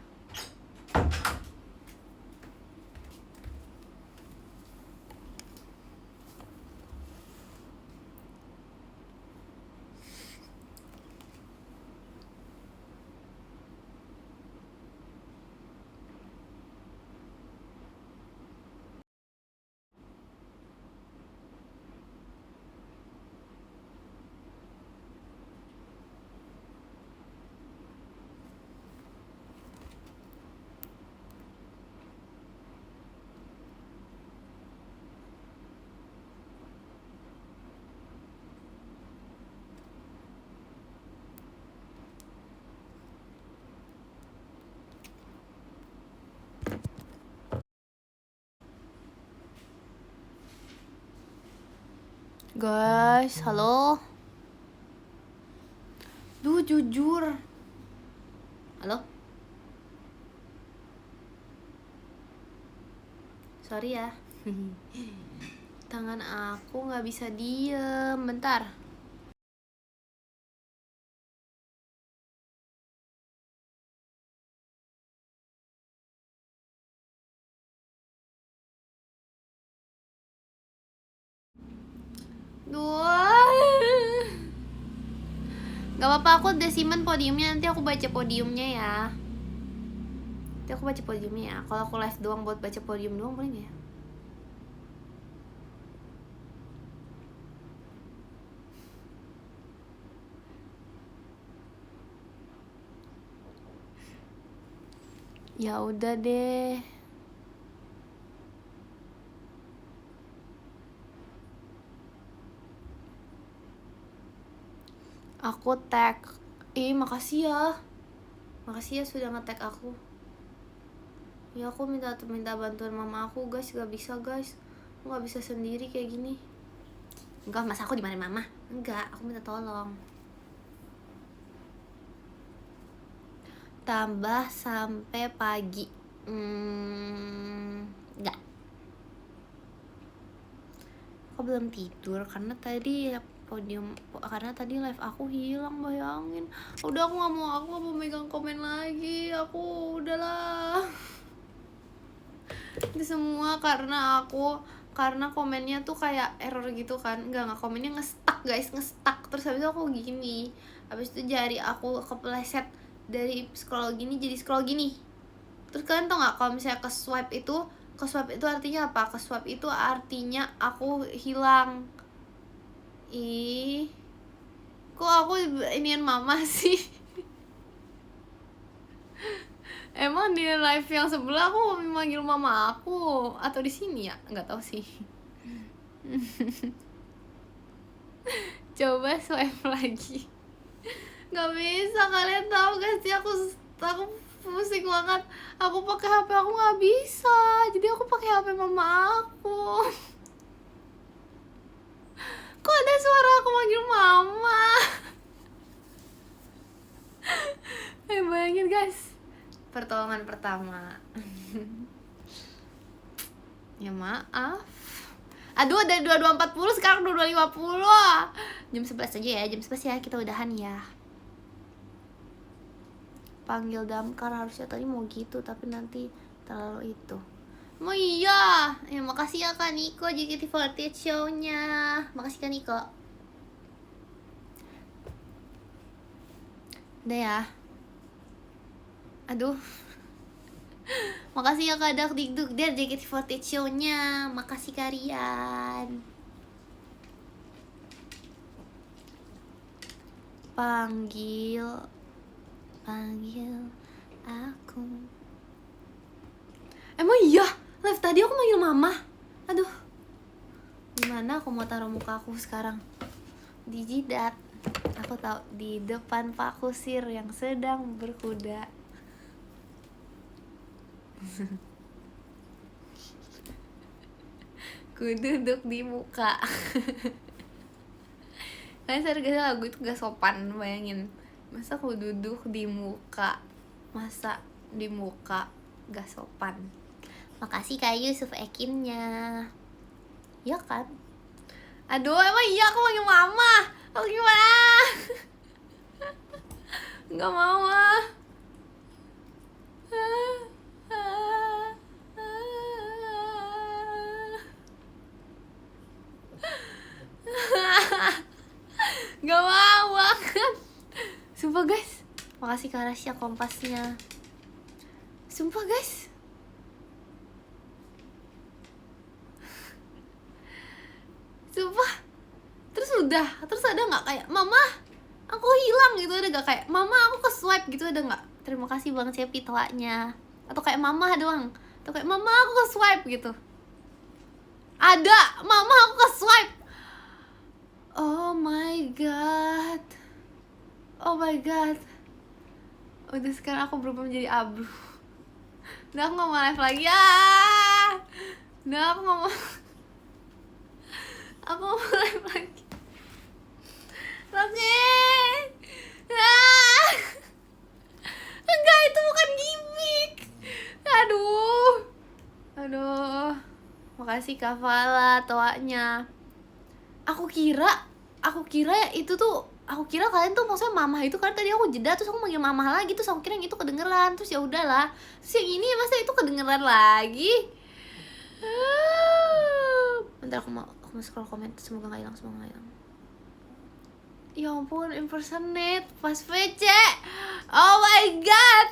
Guys, halo. Duh, jujur. Halo? Sorry ya. Tangan aku nggak bisa diem. Bentar. Duh. Gak apa-apa, aku udah simpen podiumnya. Nanti aku baca podiumnya ya. Nanti aku baca podiumnya ya. Kalau aku live doang buat baca podium doang, boleh gak ya? Ya udah deh. Aku tag. Makasih ya. Makasih ya sudah nge-tag aku. Ya aku minta bantuan mama aku guys. Gak bisa guys. Aku gak bisa sendiri kayak gini. Enggak, masa aku dimarahin mama? Enggak, aku minta tolong. Tambah sampai pagi. Enggak. Aku belum tidur karena tadi live aku hilang, bayangin. Udah aku nggak mau megang komen lagi. Aku udahlah. Itu semua karena komennya tuh kayak error gitu kan. Enggak, komennya nge-stuck guys, terus habis itu aku gini, habis itu jari aku kepleset dari scroll gini jadi scroll gini. Terus kalian tau nggak, kalau misalnya ke swipe itu artinya apa? Ke swipe itu artinya aku hilang. aku inian mama sih? Emang di live yang sebelah aku manggil mama aku atau di sini ya? Nggak tahu sih. Coba swipe lagi. Nggak bisa, kalian tahu gak sih aku pusing banget. Aku pakai HP aku nggak bisa, jadi aku pakai HP mama aku. Kok ada suara aku manggil mama? Bayangin guys, pertolongan pertama. Ya maaf. Aduh, dari 22.40 sekarang 22.50. Jam 11 aja ya, jam 11 ya, kita udahan ya. Panggil damkar harusnya tadi mau gitu, tapi nanti terlalu itu. Oh iya, ya makasih ya Kak Niko JKT48 show-nya. Makasih Kak Niko. Udah ya. Aduh. Makasih ya Kak Dak Dikduk der JKT48 show-nya. Makasih kalian. Panggil aku. Emang iya, live tadi aku manggil mama. Aduh, gimana aku mau taruh muka aku sekarang? Di jidat. Aku tahu, di depan Pak Kusir yang sedang berkuda. Ku duduk di muka. Kalian sadar gak sih lagu itu gak sopan, bayangin. Masa aku duduk di muka, masa di muka gak sopan. Makasih Kak Yusuf Ekinnya. Ya kan? Aduh, emang iya aku manggil mama. Aku gimana? Gak mau ah. Gak mau banget. Sumpah guys, makasih Kak Rasya kompasnya. Sumpah guys, sumpah. Terus ada nggak kayak mama aku hilang gitu, ada gak kayak mama aku ke swipe gitu, ada nggak? Terima kasih Bang Cepi toanya. Atau kayak mama doang, atau kayak mama aku ke swipe gitu. Ada mama aku ke swipe. Oh my god. Oh my god. Udah sekarang aku berubah menjadi abu. Udah aku gak mau live lagi ya. Udah aku gak mau. Aku gak mau live lagi. Oke. Enggak, itu bukan gimmick. Aduh. Makasih Kak Fala toanya. Aku kira ya itu tuh, aku kira kalian tuh maksudnya mama itu, kan tadi aku jeda terus aku manggil mama lagi, terus aku kira yang itu kedengeran, terus ya udahlah. Terus yang ini masa itu kedengeran lagi. Bentar aku mau scroll komen, semoga gak hilang. Ya ampun, impersonate pas VC. Oh my god.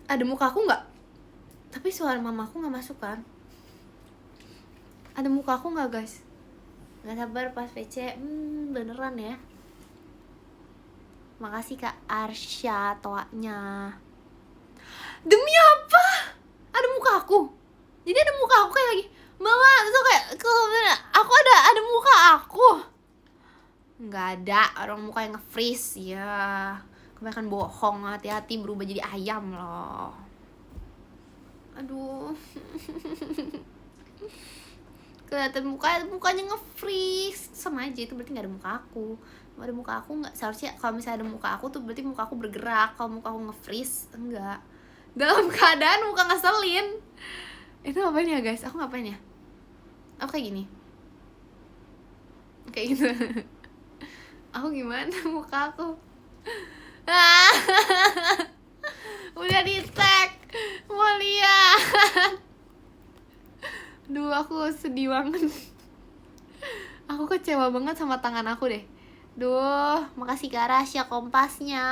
Ada muka aku nggak? Tapi suara mama aku nggak masuk kan? Ada muka aku nggak guys? Gak sabar pas VC. Beneran ya. Makasih Kak Arsya toanya. Demi apa? Ada muka aku. Jadi ada muka aku kayak lagi mama tuh kayak aku ada muka aku. Nggak ada, orang muka yang nge-freeze ya. Kebanyakan bohong, hati-hati berubah jadi ayam loh. Aduh. Kelihatan mukanya nge-freeze, sama aja, itu berarti nggak ada muka aku. Kalau ada muka aku nggak, seharusnya kalau misalnya ada muka aku tuh berarti muka aku bergerak. Kalau muka aku nge-freeze, enggak. Dalam keadaan muka ngeselin. Itu ngapain ya guys? Aku ngapain ya? Aku kayak gini. Kayak gitu. Aku gimana muka aku? Udah di tag, mau lihat. Duh, aku sedih banget. Aku kecewa banget sama tangan aku deh. Duh, makasih Kak Rasya kompasnya.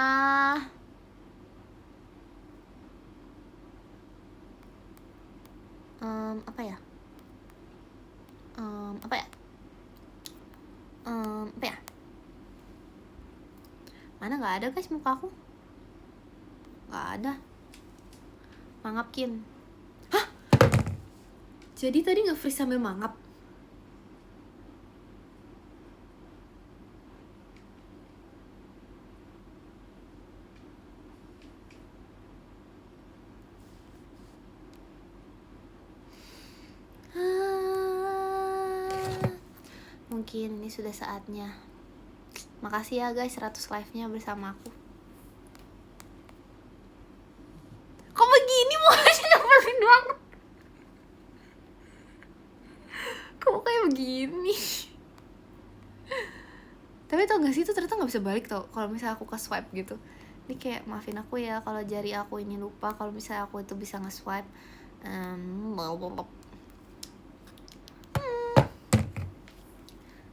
Apa ya? Mana nggak ada guys muka aku, nggak ada. Mangapkin. Hah? Jadi tadi nge-freeze sambil mangap? Mungkin ini sudah saatnya. Makasih ya guys 100 live-nya bersama aku. Kok begini mukanya nyebelin banget. Kok kayak begini? Tapi tau gak sih itu ternyata gak bisa balik tau kalau misalnya aku ke swipe gitu. Ini kayak maafin aku ya kalau jari aku ini lupa kalau misalnya aku itu bisa nge-swipe.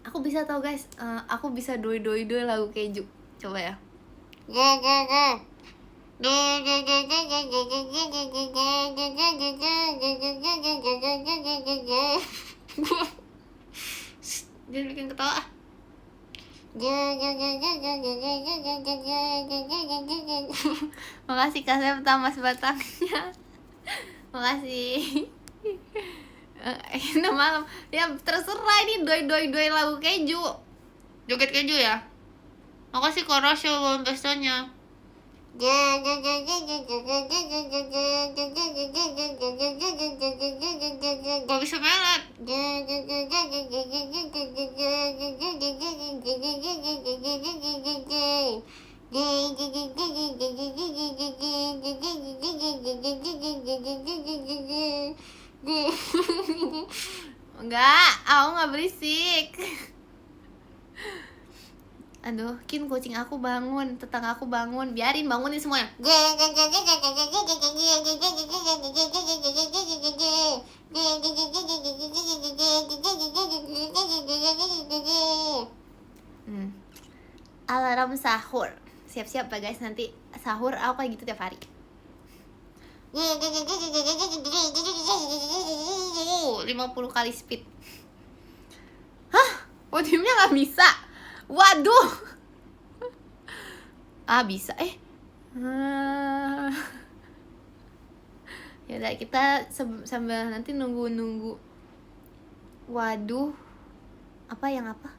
Aku bisa tau guys, aku bisa doi lagu keju. Coba ya. Jangan bikin ketawa. Makasih Kak Septa Mas Batangnya. Makasih. Ini malam ya terserah, ini doi lagu keju, joget keju ya. Makasih Kak Rasyo belum pestanya. Gak bisa melet. Enggak, aku nggak berisik. Aduh, Kin kucing aku bangun, tetangga aku bangun, biarin bangunin semuanya. Alarm sahur, siap-siap ya guys, nanti sahur aku kayak gitu tiap hari. 50 kali speed. Hah? Podiumnya gak bisa? Waduh. Bisa. Yaudah kita sambil nanti nunggu. Waduh. Apa yang apa?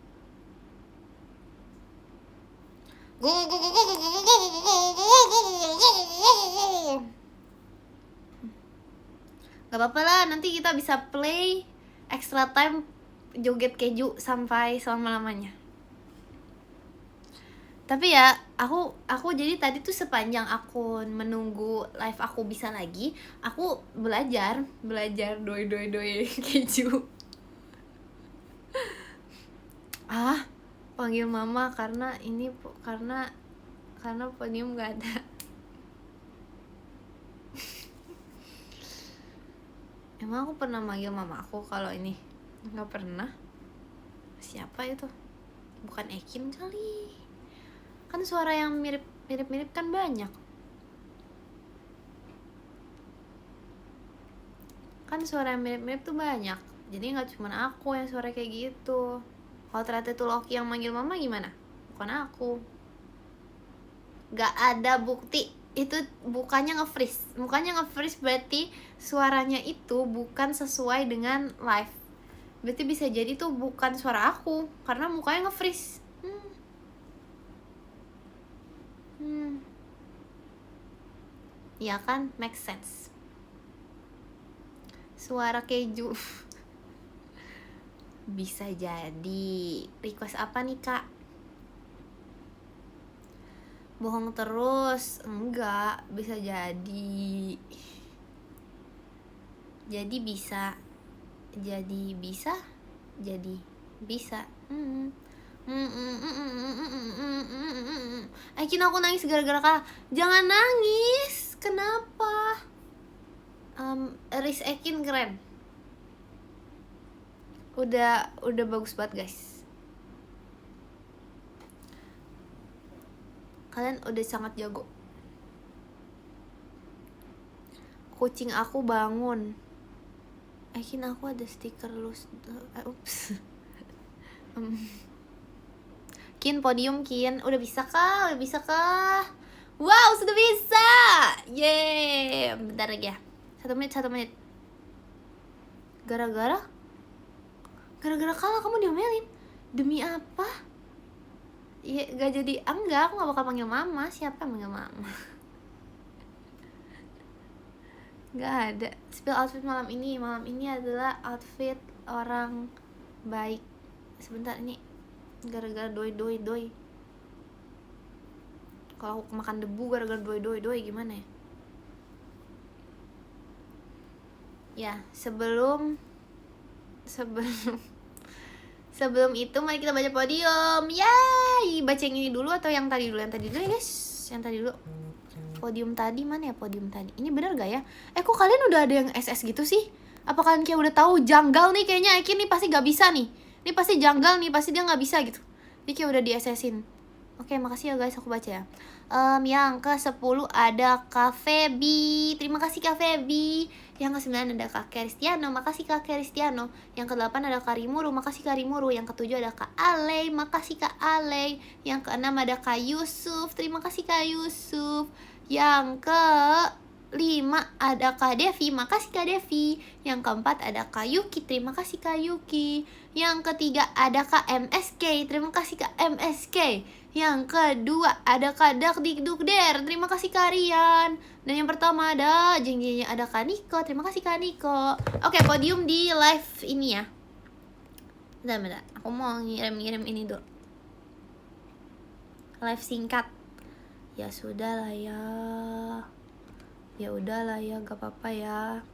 Gak apa-apa lah, nanti kita bisa play extra time joget keju sampai selama-lamanya. Tapi ya, aku jadi tadi tuh sepanjang aku menunggu live aku bisa lagi, aku belajar doi keju. Panggil mama karena podium gak ada. Emang aku pernah manggil mama aku kalau ini? Nggak pernah. Siapa itu? Bukan Ekin kali. Kan suara yang mirip kan banyak. Kan suara yang mirip tuh banyak. Jadi nggak cuma aku yang suara kayak gitu. Kalau ternyata itu Loki yang manggil mama gimana? Bukan aku. Nggak ada bukti. Itu bukannya nge-freeze berarti suaranya itu bukan sesuai dengan live. Berarti bisa jadi tuh bukan suara aku karena mukanya nge-freeze. Ya kan, make sense. Suara keju. Bisa jadi. Request apa nih Kak? Bohong terus? Enggak, bisa jadi. Jadi bisa. Akin aku nangis gara-gara kalah. Jangan nangis. Kenapa? Riz Ekin keren. Udah bagus banget guys. Kalian udah sangat jago. Kucing aku bangun. Ekin aku ada stiker loose. Ups. Kin, podium Kin. Udah bisa kah? Udah bisa kah? Wow, sudah bisa. Yeay. Bentar lagi ya. 1 menit, 1 menit. Gara-gara kalah kamu diomelin. Demi apa? Iya, gak jadi. Enggak, aku gak bakal panggil mama. Siapa yang panggil mama? Gak ada. Spill outfit malam ini. Malam ini adalah outfit orang baik. Sebentar, ini gara-gara doi. Kalau aku makan debu gara-gara doi gimana ya? Ya, sebelum itu mari kita baca podium. Yay! Baca yang ini dulu atau yang tadi dulu? Yang tadi dulu ya guys. Yang tadi dulu. Podium tadi mana ya podium tadi? Ini bener gak ya? Kok kalian udah ada yang SS gitu sih? Apa kalian kayak udah tahu janggal nih kayaknya Eki nih pasti gak bisa nih. Ini pasti janggal nih, pasti dia gak bisa gitu. Dia kayak udah di SS-in. Oke, makasih ya guys, aku baca ya. Yang ke-10 ada Kak Febi. Terima kasih Kak Febi. Yang ke-9 ada Kak Kristiano. Makasih Kak Kristiano. Yang ke-8 ada Kak Rimuru. Makasih Kak Rimuru. Yang ke-7 ada Kak Aley. Makasih Kak Aley. Yang ke-6 ada Kak Yusuf. Terima kasih Kak Yusuf. Yang ke-5 ada Kak Devi. Makasih Kak Devi. Yang ke-4 ada Kak Yuki. Terima kasih Kak Yuki. Yang ke-3 ada Kak MSK. Terima kasih Kak MSK. Yang kedua ada Kak Dakdikdukder. Terima kasih Kak Rian. Dan yang pertama ada jeng-jengnya ada Kak Niko. Terima kasih Kak Niko. Oke, podium di live ini ya. Bentar. Aku mau ngirim ini dulu. Live singkat. Ya sudah lah ya. Ya udahlah ya, gak apa-apa ya.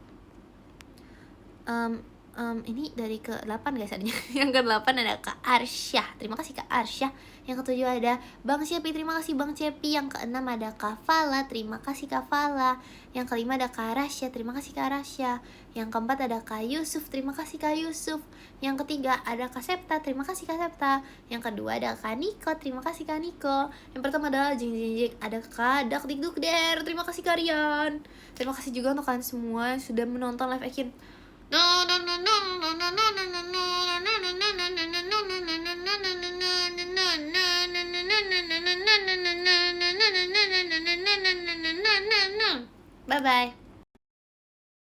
Ini dari ke-8 guys adanya. Yang ke-8 ada Kak Arsyah. Terima kasih Kak Arsyah. Yang ke-7 ada Bang Cepi. Terima kasih Bang Cepi. Yang ke-6 ada Kak Fala. Terima kasih Kak Fala. Yang ke-5 ada Kak Rasya. Terima kasih Kak Rasya. Yang ke-4 ada Kak Yusuf. Terima kasih Kak Yusuf. Yang ke-3 ada Kak Septa. Terima kasih Kak Septa. Yang kedua ada Kak Niko. Terima kasih Kak Niko. Yang pertama ada jing ada Kak Dakdikdukder. Terima kasih Kak Rian. Terima kasih juga untuk kalian semua yang sudah menonton live Ekin. Bye bye.